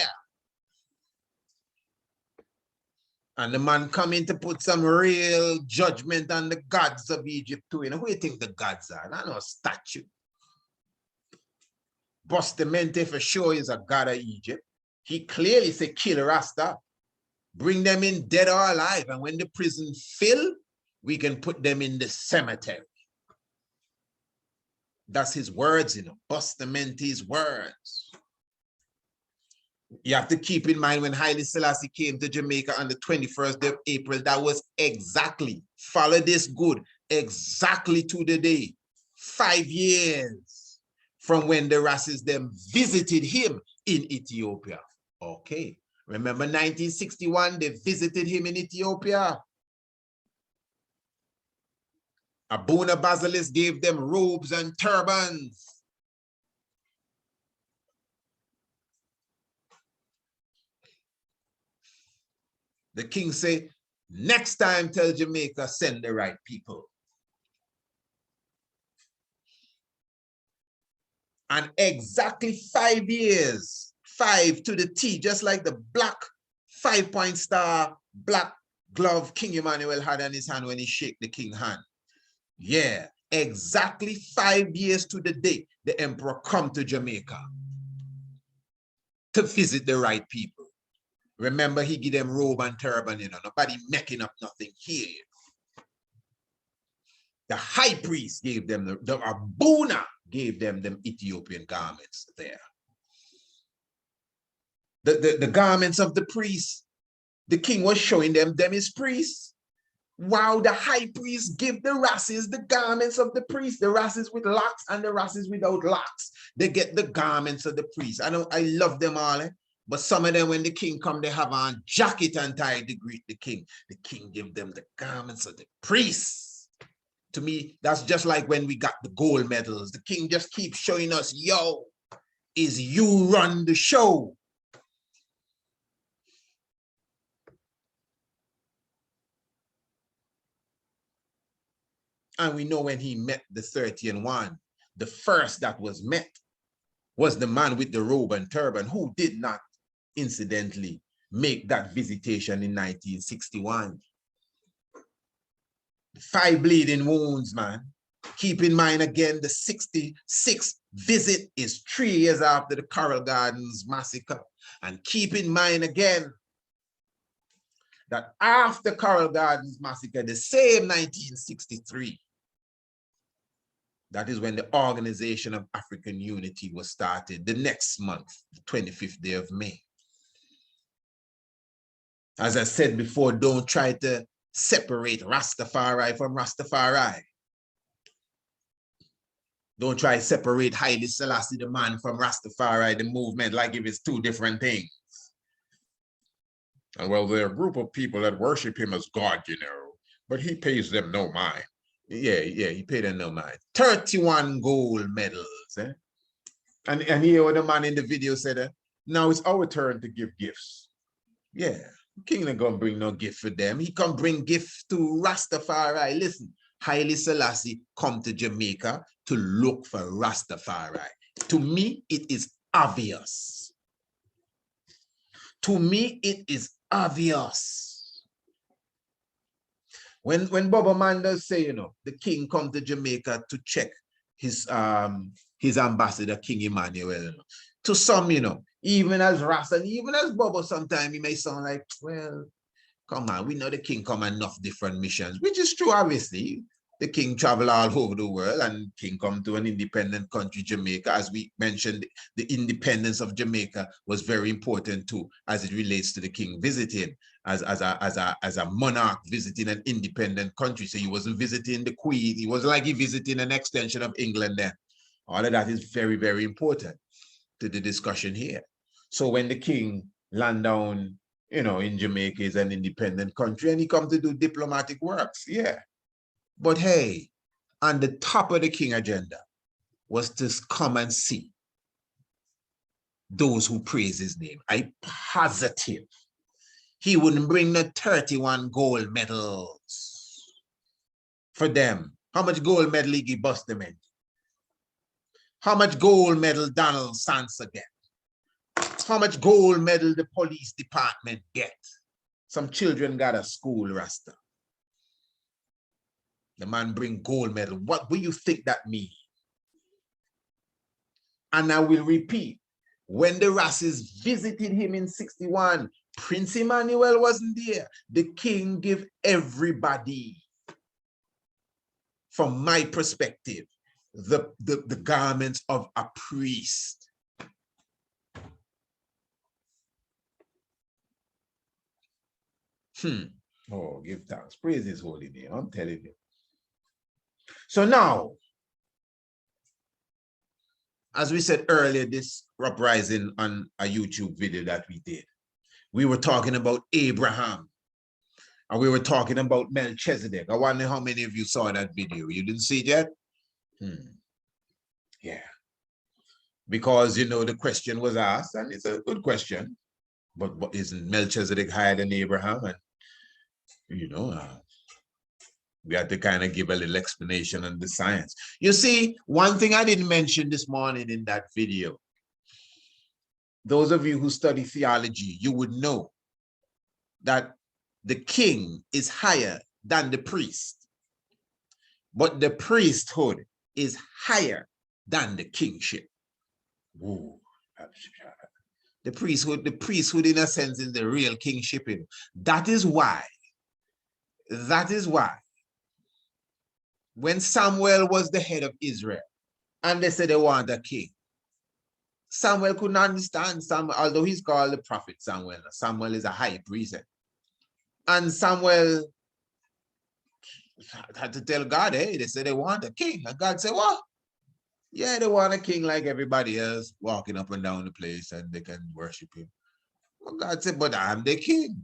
And the man coming to put some real judgment on the gods of Egypt too. You know, who do you think the gods are? Not no statue. Bustamante for sure is a god of Egypt. He clearly said kill Rasta. Bring them in dead or alive. And when the prison fill, we can put them in the cemetery. That's his words, you know, Bustamante's words. You have to keep in mind when Haile Selassie came to Jamaica on the 21st of April, that was exactly, follow this good, exactly to the day, 5 years from when the races them visited him in Ethiopia. Okay. Remember 1961, they visited him in Ethiopia. Abuna Basilis gave them robes and turbans. The king said, next time tell Jamaica, send the right people. And exactly 5 years, 5 to the T, just like the black 5-point star, black glove King Emmanuel had on his hand when he shook the king's hand. Yeah, exactly 5 years to the day, the emperor come to Jamaica to visit the right people. Remember, he give them robe and turban, you know, nobody making up nothing here. The high priest gave them the Abuna gave them Ethiopian garments there. The garments of the priests, the king was showing them his priests. Wow, the high priest give the Rasses the garments of the priest, the Rasses with locks and the Rasses without locks. They get the garments of the priest. I love them all, eh? But some of them, when the king come, they have on jacket and tie to greet the king. The king give them the garments of the priests. To me, that's just like when we got the gold medals. The king just keeps showing us, yo, is you run the show. And we know when he met the 30 and 1, the first that was met was the man with the robe and turban, who did not, incidentally, make that visitation in 1961. 5 bleeding wounds, man. Keep in mind again, the 66th visit is 3 years after the Coral Gardens massacre. And keep in mind again that after Coral Gardens massacre, the same 1963, that is when the Organization of African Unity was started the next month, the 25th day of May. As I said before, don't try to separate Rastafari from Rastafari. Don't try to separate Haile Selassie, the man, from Rastafari, the movement, like if it's 2 different things. And well, there are a group of people that worship him as God, you know, but he pays them no mind. Yeah, he paid them no mind. 31 gold medals. Eh? And here what the man in the video said, now it's our turn to give gifts. Yeah, king ain't gonna bring no gift for them. He can bring gifts to Rastafari. Listen, Haile Selassie come to Jamaica to look for Rastafari. To me, it is obvious. To me, it is obvious. When Bob Amanda say, you know, the king come to Jamaica to check his ambassador, King Emmanuel, you know. To some, you know, even as Ras and even as Bobo, sometimes he may sound like, well, come on, we know the king come on enough different missions, which is true, obviously. The king travel all over the world, and king come to an independent country, Jamaica. As we mentioned, the independence of Jamaica was very important too, as it relates to the king visiting as a monarch visiting an independent country. So he wasn't visiting the queen. He was like he visiting an extension of England then. All of that is very, very important to the discussion here. So when the king land down, you know, in Jamaica, is an independent country, and he come to do diplomatic works, yeah. But hey, on the top of the king agenda was to come and see those who praise his name. I positive he wouldn't bring the 31 gold medals for them. How much gold medal he bust them in? How much gold medal Donald Sansa get? How much gold medal the police department get? Some children got a school, Rasta. The man bring gold medal. What do you think that means? And I will repeat, when the Rasses visited him in 61, Prince Emmanuel wasn't there. The king gave everybody, from my perspective, the garments of a priest. Oh, give thanks. Praise his holy name. I'm telling you. So now, as we said earlier, this uprising on a YouTube video that we did, we were talking about Abraham, and we were talking about Melchizedek. I wonder how many of you saw that video. You didn't see it yet? Yeah. Because, you know, the question was asked, and it's a good question, but isn't Melchizedek higher than Abraham? And, you know, we had to kind of give a little explanation on the science. You see, one thing I didn't mention this morning in that video, those of you who study theology, you would know that the king is higher than the priest, but the priesthood is higher than the kingship. Ooh. The priesthood in a sense is the real kingship. That is why when Samuel was the head of Israel, And they said they want a king. Samuel couldn't understand Samuel, although he's called the prophet Samuel. Samuel is a high priest. And Samuel had to tell God, hey, they said they want a king. And God said, what? Yeah, they want a king like everybody else, walking up and down the place and they can worship him. Well, God said, but I'm the king.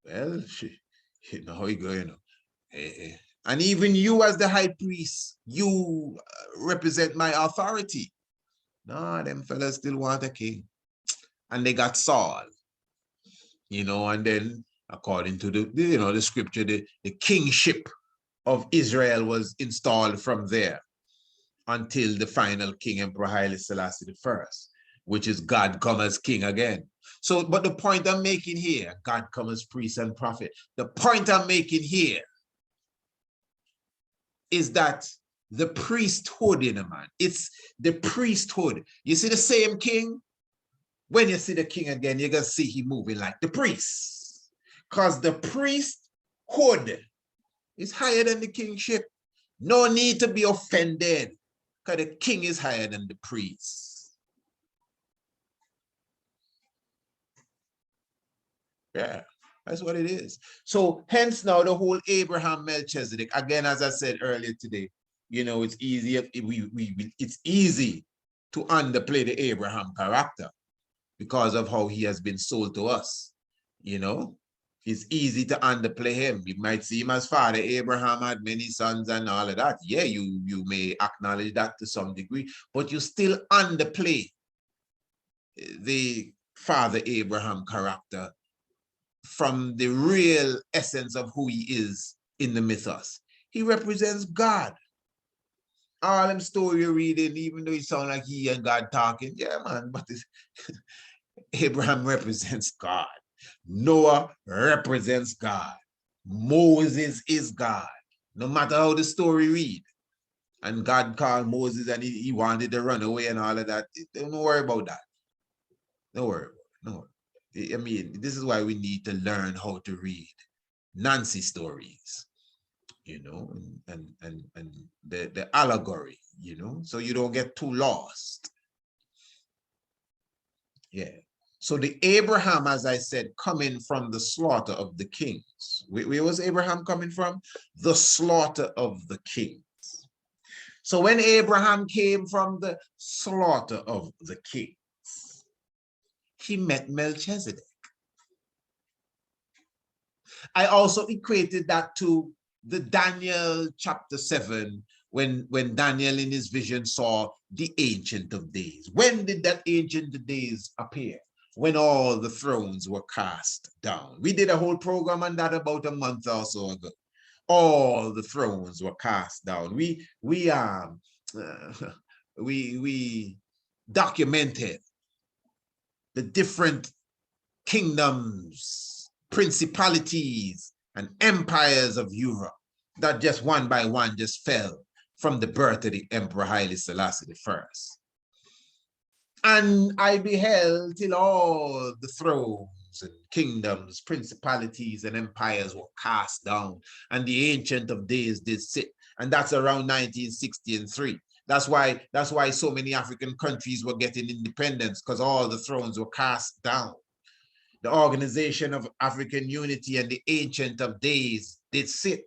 Well, you know how you go, you know. And even you as the high priest, you represent my authority. No, them fellas still want a king. And they got Saul, you know, and then according to the scripture, the kingship of Israel was installed from there until the final king, Emperor Haile Selassie I, which is God come as king again. So, but the point I'm making here, God come as priest and prophet. The point I'm making here is that the priesthood in a man, it's the priesthood. You see the same king? When you see the king again, you're going to see him moving like the priest. Because the priesthood is higher than the kingship. No need to be offended, because the king is higher than the priest. Yeah, that's what it is. So hence now the whole Abraham Melchizedek, again, as I said earlier today, you know, it's easy, it's easy to underplay the Abraham character because of how he has been sold to us, you know. It's easy to underplay him. You might see him as father. Abraham had many sons and all of that. Yeah, you may acknowledge that to some degree, but you still underplay the father Abraham character from the real essence of who he is in the mythos. He represents God. All them story you're reading, even though it sound like he and God talking, yeah, man, but Abraham represents God. Noah represents God. Moses is God. No matter how the story read. And God called Moses and he wanted to run away and all of that. Don't worry about that. Don't worry about it. No. I mean, this is why we need to learn how to read Nancy stories, you know, and the allegory, you know, so you don't get too lost. Yeah. So the Abraham, as I said, coming from the slaughter of the kings. Where was Abraham coming from? The slaughter of the kings. So when Abraham came from the slaughter of the kings, he met Melchizedek. I also equated that to the Daniel chapter 7, when Daniel in his vision saw the Ancient of Days. When did that Ancient of Days appear? When all the thrones were cast down. We did a whole program on that about a month or so ago. All the thrones were cast down. We documented the different kingdoms, principalities, and empires of Europe that just one by one just fell from the birth of the Emperor Haile Selassie I. And I beheld till all the thrones and kingdoms, principalities, and empires were cast down, and the Ancient of Days did sit. And that's around 1963. That's why so many African countries were getting independence, because all the thrones were cast down. The Organization of African Unity and the Ancient of Days did sit.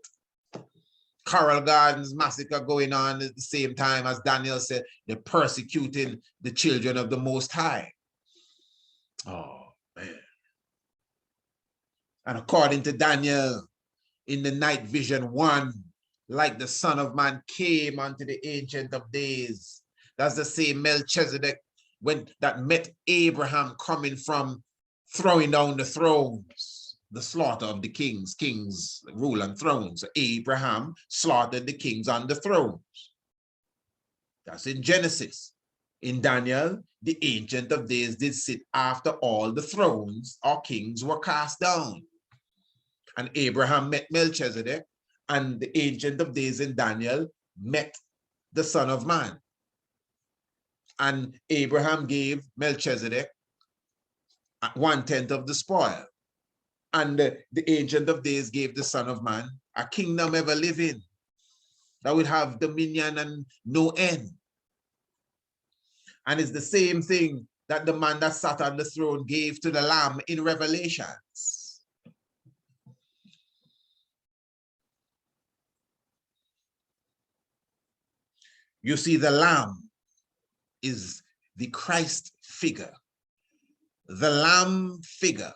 Coral Gardens massacre going on at the same time, as Daniel said, they're persecuting the children of the Most High. Oh, man. And according to Daniel, in the night vision 1, like the Son of Man came unto the Ancient of Days. That's the same Melchizedek that met Abraham coming from throwing down the thrones, the slaughter of the kings. Kings rule on thrones. Abraham slaughtered the kings on the thrones. That's in Genesis. In Daniel, the Ancient of Days did sit after all the thrones or kings were cast down. And Abraham met Melchizedek, and the Ancient of Days in Daniel met the Son of Man. And Abraham gave Melchizedek 1/10 of the spoil. And the Ancient of Days gave the Son of Man a kingdom ever living that would have dominion and no end. And it's the same thing that the man that sat on the throne gave to the Lamb in Revelations. You see, the Lamb is the Christ figure. The Lamb figure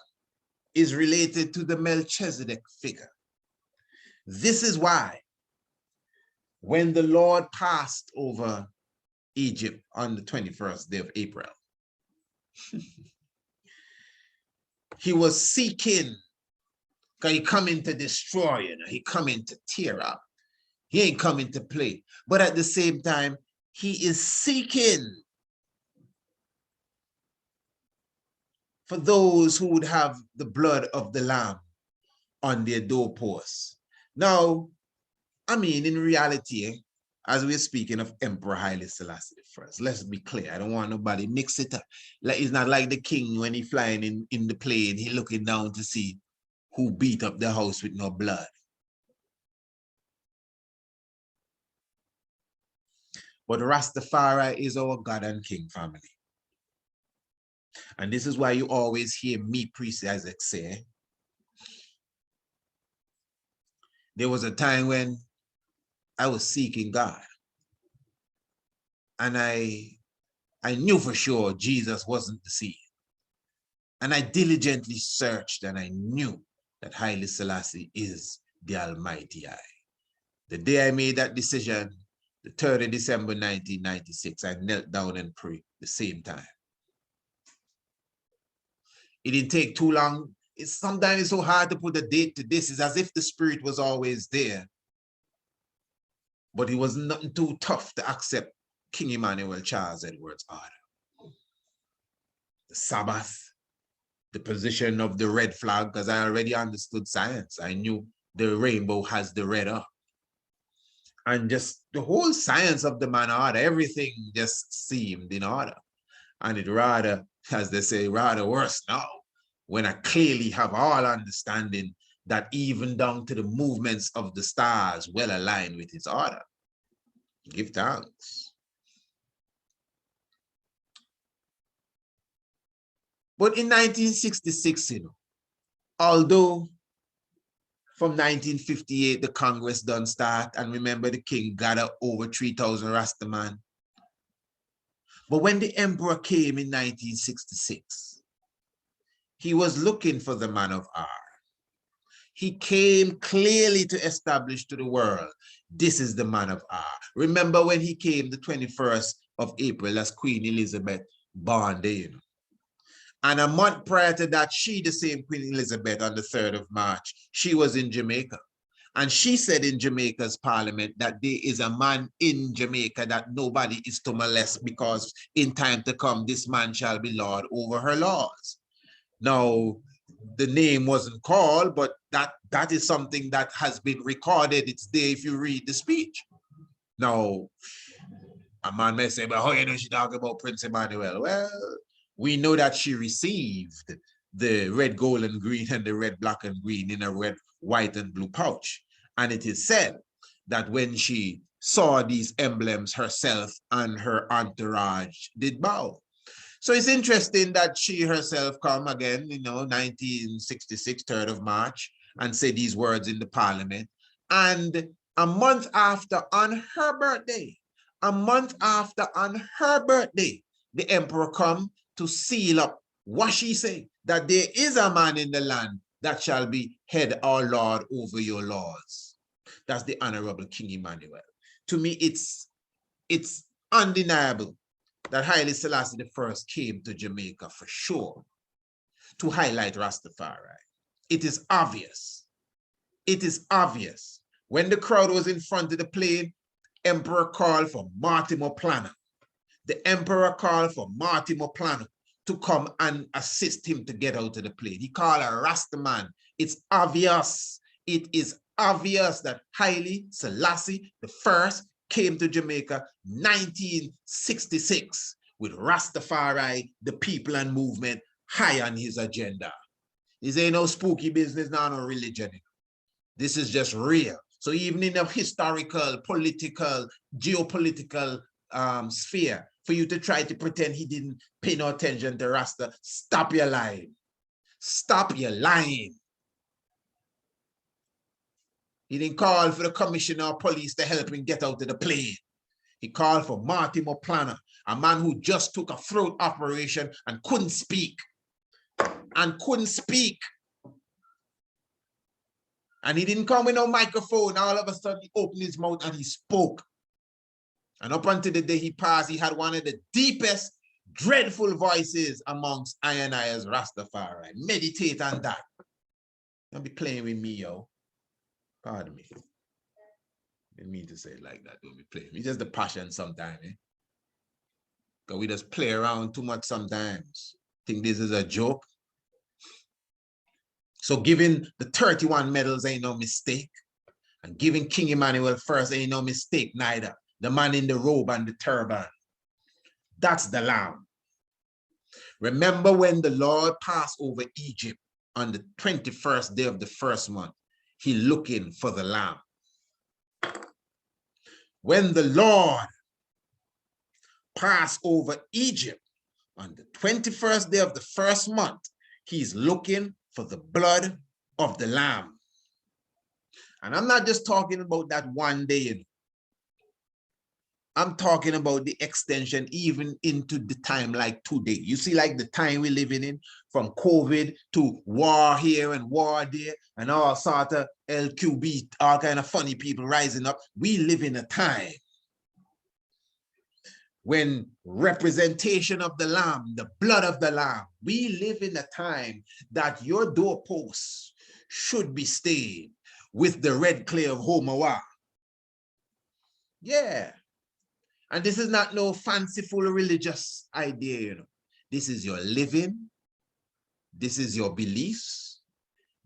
is related to the Melchizedek figure. This is why when the Lord passed over Egypt on the 21st day of April, he was seeking, because he coming to destroy, you know, he coming to tear up. He ain't coming to play. But at the same time, he is seeking for those who would have the blood of the Lamb on their doorposts. Now, I mean, in reality, as we're speaking of Emperor Haile Selassie first, let's be clear. I don't want nobody mix it up. Like, it's not like the king when he flying in the plane, he looking down to see who beat up the house with no blood. But Rastafari is our God and King family. And this is why you always hear me, Priest Isaac, say, there was a time when I was seeking God. And I knew for sure Jesus wasn't the seed. And I diligently searched and I knew that Haile Selassie is the Almighty I. The day I made that decision, the 3rd of December 1996, I knelt down and prayed the same time. It didn't take too long. Sometimes it's so hard to put a date to this. It's as if the spirit was always there. But it was nothing too tough to accept King Emmanuel Charles Edward's order. The Sabbath, the position of the red flag, because I already understood science. I knew the rainbow has the red up. And just the whole science of the man order, everything just seemed in order. And it rather, as they say, rather worse now, when I clearly have all understanding that even down to the movements of the stars well aligned with his order. Give thanks. But in 1966, you know, although from 1958, the Congress done start, and remember the king gathered over 3,000 Rastaman. But when the emperor came in 1966, he was looking for the man of R. He came clearly to establish to the world, this is the man of R. Remember when he came the 21st of April, as Queen Elizabeth born day, you know. And a month prior to that, she, the same Queen Elizabeth, on the 3rd of March, she was in Jamaica. And she said in Jamaica's parliament that there is a man in Jamaica that nobody is to molest, because in time to come, this man shall be Lord over her laws. Now, the name wasn't called, but that is something that has been recorded. It's there if you read the speech. Now, a man may say, but how you know she talking about Prince Emmanuel? Well, we know that she received the red, gold, and green, and the red, black, and green in a red, white, and blue pouch. And it is said that when she saw these emblems, herself and her entourage did bow. So it's interesting that she herself come again, you know, 1966, 3rd of March, and say these words in the parliament. And a month after, on her birthday, the emperor come to seal up what she say, that there is a man in the land that shall be head or lord over your laws. That's the Honorable King Emmanuel. To me, it's undeniable that Haile Selassie I came to Jamaica for sure to highlight Rastafari. It is obvious. It is obvious. When the crowd was in front of the plane, Emperor called for Mortimer Planner. The emperor called for Mortimer Planner to come and assist him to get out of the plane. He called a Rastaman. It's obvious. It is obvious that Haile Selassie I came to Jamaica 1966 with Rastafari, the people and movement, high on his agenda. This ain't no spooky business, no religion. This is just real. So even in a historical, political, geopolitical sphere, for you to try to pretend he didn't pay no attention to Rasta. Stop your lying. Stop your lying. He didn't call for the commissioner of police to help him get out of the plane. He called for Martin Planner, a man who just took a throat operation and couldn't speak. And he didn't come with no microphone. All of a sudden, he opened his mouth and he spoke. And up until the day he passed, he had one of the deepest, dreadful voices amongst I and I as Rastafari. Meditate on that. Don't be playing with me, yo. Pardon me. Didn't mean to say it like that. Don't be playing. It's just the passion sometimes, eh? Because we just play around too much sometimes. Think this is a joke. So giving the 31 medals ain't no mistake. And giving King Emmanuel first ain't no mistake neither. The man in the robe and the turban. That's the Lamb. Remember when the Lord passed over Egypt on the 21st day of the first month, he looking for the Lamb. When the Lord passed over Egypt on the 21st day of the first month, he's looking for the blood of the Lamb. And I'm not just talking about that one day. I'm talking about the extension even into the time like today. You see, like the time we're living in, from COVID to war here and war there, and all sort of LQB, all kind of funny people rising up. We live in a time when representation of the Lamb, the blood of the Lamb, we live in a time that your doorposts should be stained with the red clay of Homeschool. Yeah. And this is not no fanciful religious idea, you know. This is your living. This is your beliefs.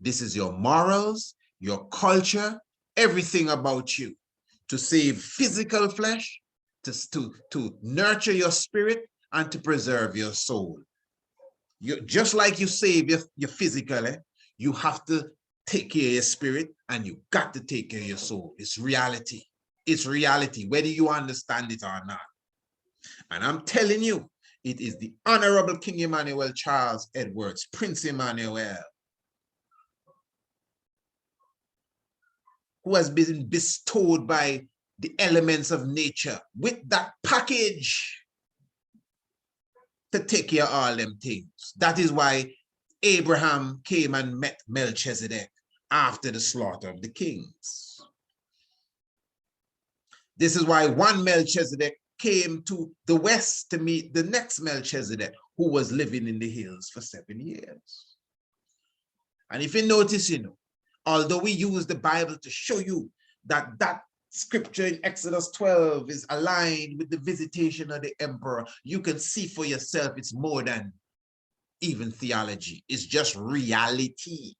This is your morals, your culture, everything about you. To save physical flesh, to nurture your spirit, and to preserve your soul. Just like you save your physical, you have to take care of your spirit, and you got to take care of your soul. It's reality. It's reality, whether you understand it or not. And I'm telling you, it is the Honorable King Emmanuel Charles Edwards, Prince Emmanuel, who has been bestowed by the elements of nature with that package to take care of all them things. That is why Abraham came and met Melchizedek after the slaughter of the kings. This is why one Melchizedek came to the west to meet the next Melchizedek, who was living in the hills for 7 years. And if you notice, you know, although we use the Bible to show you that that scripture in Exodus 12 is aligned with the visitation of the emperor, you can see for yourself it's more than even theology. It's just reality.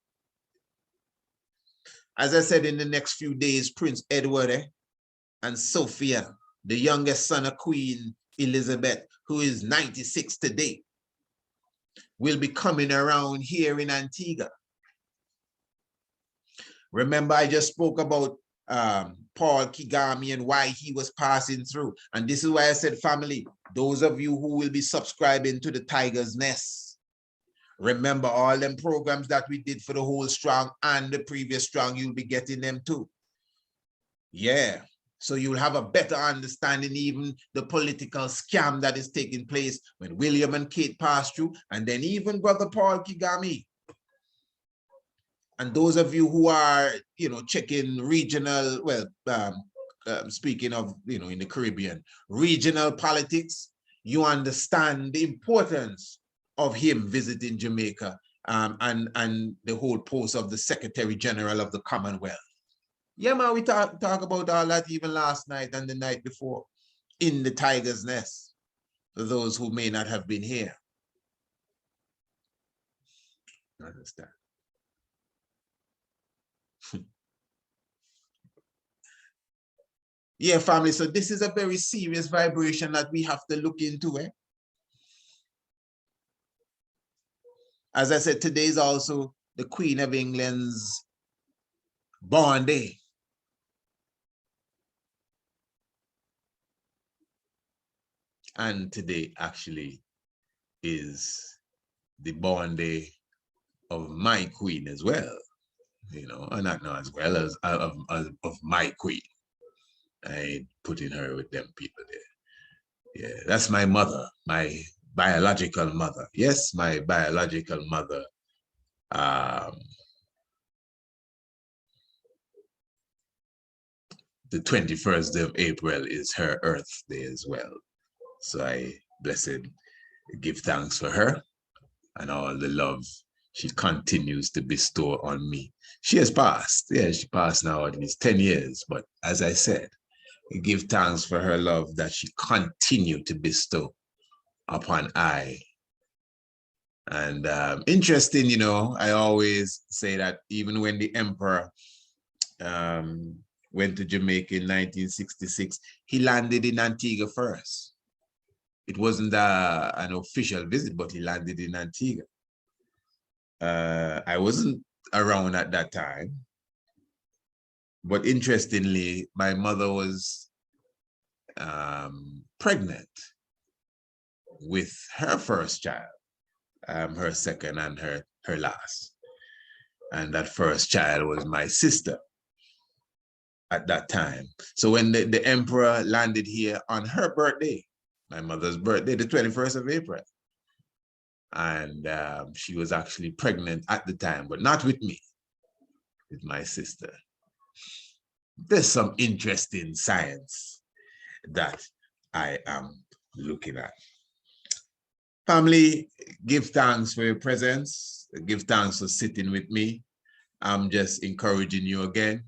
As I said, in the next few days, Prince Edward and Sophia, the youngest son of Queen Elizabeth, who is 96 today, will be coming around here in Antigua. Remember, I just spoke about Paul Kagame and why he was passing through. And this is why I said, family, those of you who will be subscribing to the Tiger's Nest, remember all them programs that we did for the whole strong and the previous strong, you'll be getting them too. Yeah. So you'll have a better understanding, even the political scam that is taking place when William and Kate passed through, and then even Brother Paul Kagame. And those of you who are, you know, checking regional, well, speaking of, you know, in the Caribbean, regional politics, you understand the importance of him visiting Jamaica and the whole post of the Secretary General of the Commonwealth. Yeah, man, we talk about all that even last night and the night before in the Tiger's Nest, for those who may not have been here. Understand? Yeah, family, so this is a very serious vibration that we have to look into. As I said, today is also the Queen of England's born day. And today actually is the born day of my queen as well, you know, and not know as well as of my queen. I ain't putting her with them people there. Yeah, that's my mother, my biological mother. Yes, my biological mother. The 21st of April is her Earth Day as well. So I give thanks for her and all the love she continues to bestow on me. She has passed. Yeah, she passed now at least 10 years. But as I said, I give thanks for her love that she continued to bestow upon I. And interesting, you know, I always say that even when the emperor went to Jamaica in 1966, he landed in Antigua first. It wasn't an official visit, but he landed in Antigua. I wasn't around at that time, but interestingly, my mother was pregnant with her first child, her second and her last. And that first child was my sister at that time. So when the emperor landed here on her birthday, my mother's birthday, the 21st of April, and she was actually pregnant at the time, but not with me, with my sister. There's some interesting science that I am looking at. Family, give thanks for your presence. Give thanks for sitting with me. I'm just encouraging you again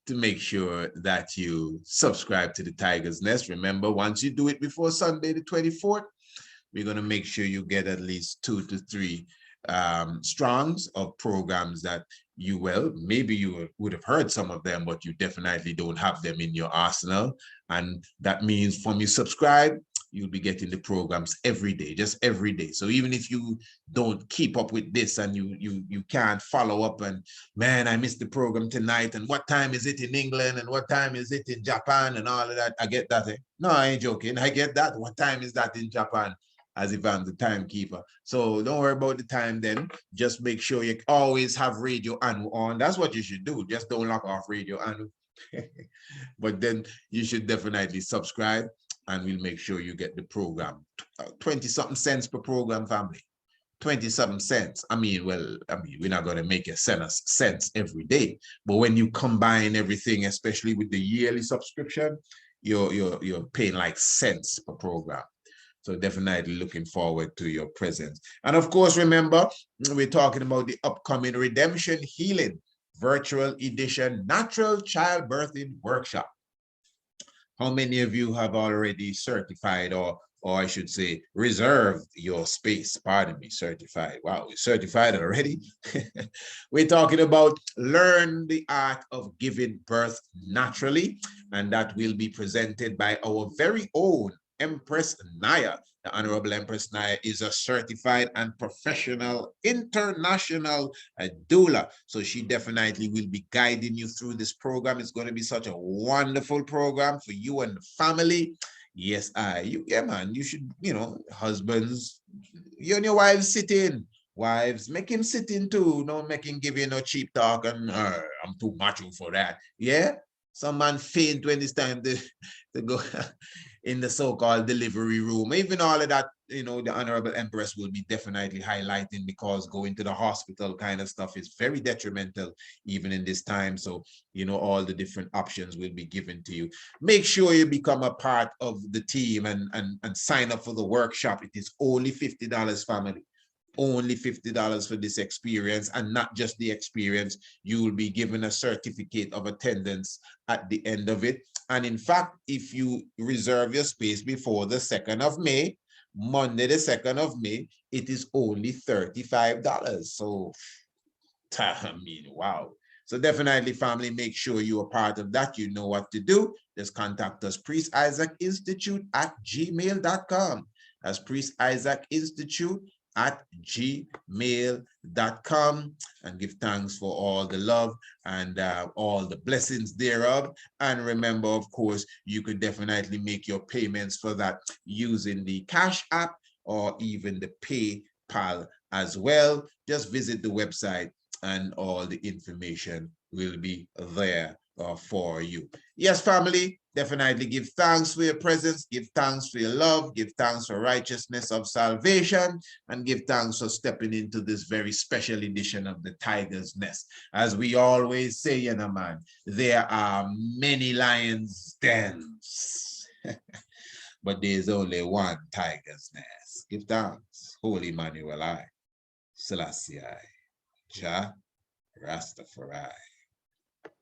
to make sure that you subscribe to the Tiger's Nest. Remember, once you do it before Sunday, the 24th, we're going to make sure you get at least 2 to 3 strongs of programs that you, well, maybe you would have heard some of them, but you definitely don't have them in your arsenal. And that means from you subscribe, you'll be getting the programs every day, just every day. So even if you don't keep up with this and you can't follow up and, man, I missed the program tonight, and what time is it in England, and what time is it in Japan, and all of that, I get that. No, I ain't joking. I get that. What time is that in Japan? As if I'm the timekeeper. So don't worry about the time then. Just make sure you always have Radio Anu on. That's what you should do. Just don't lock off Radio Anu. But then you should definitely subscribe, and we'll make sure you get the program. 20-something cents per program, family. 20-something cents. I mean, we're not going to make you send us cents every day. But when you combine everything, especially with the yearly subscription, you're paying like cents per program. So definitely looking forward to your presence. And of course, remember, we're talking about the upcoming Redemption Healing Virtual Edition Natural Childbirthing Workshop. How many of you have already certified, or I should say, reserved your space? Pardon me, certified. Wow, we're certified already. We're talking about learn the art of giving birth naturally, and that will be presented by our very own Empress Naya. The Honorable Empress Naya is a certified and professional international doula. So she definitely will be guiding you through this program. It's going to be such a wonderful program for you and the family. Yes, yeah, man, you should, you know, husbands, you and your wives sit in. Wives, make him sit in too. Don't make him give you no cheap talk and I'm too macho for that. Yeah, some man faint when it's time to go in the so-called delivery room. Even all of that, you know, the Honorable Empress will be definitely highlighting, because going to the hospital kind of stuff is very detrimental even in this time. So, you know, all the different options will be given to you. Make sure you become a part of the team and sign up for the workshop. It is only $50, family. Only $50 for this experience, and not just the experience. You will be given a certificate of attendance at the end of it. And in fact, if you reserve your space before the 2nd of May, Monday, the 2nd of May, it is only $35. So, I mean, wow. So definitely, family, make sure you are part of that. You know what to do. Just contact us, priestIsaacInstitute@gmail.com. That's priestIsaacInstitute gmail.com, and give thanks for all the love and all the blessings thereof. And remember, of course, you could definitely make your payments for that using the Cash App or even the PayPal as well. Just visit the website and all the information will be there for you. Yes, family, definitely give thanks for your presence, give thanks for your love, give thanks for righteousness of salvation, and give thanks for stepping into this very special edition of the Tiger's Nest. As we always say, you know, man, there are many lions' dens, but there's only one tiger's nest. Give thanks, Holy Emmanuel, Selassie, Jah, Rastafari.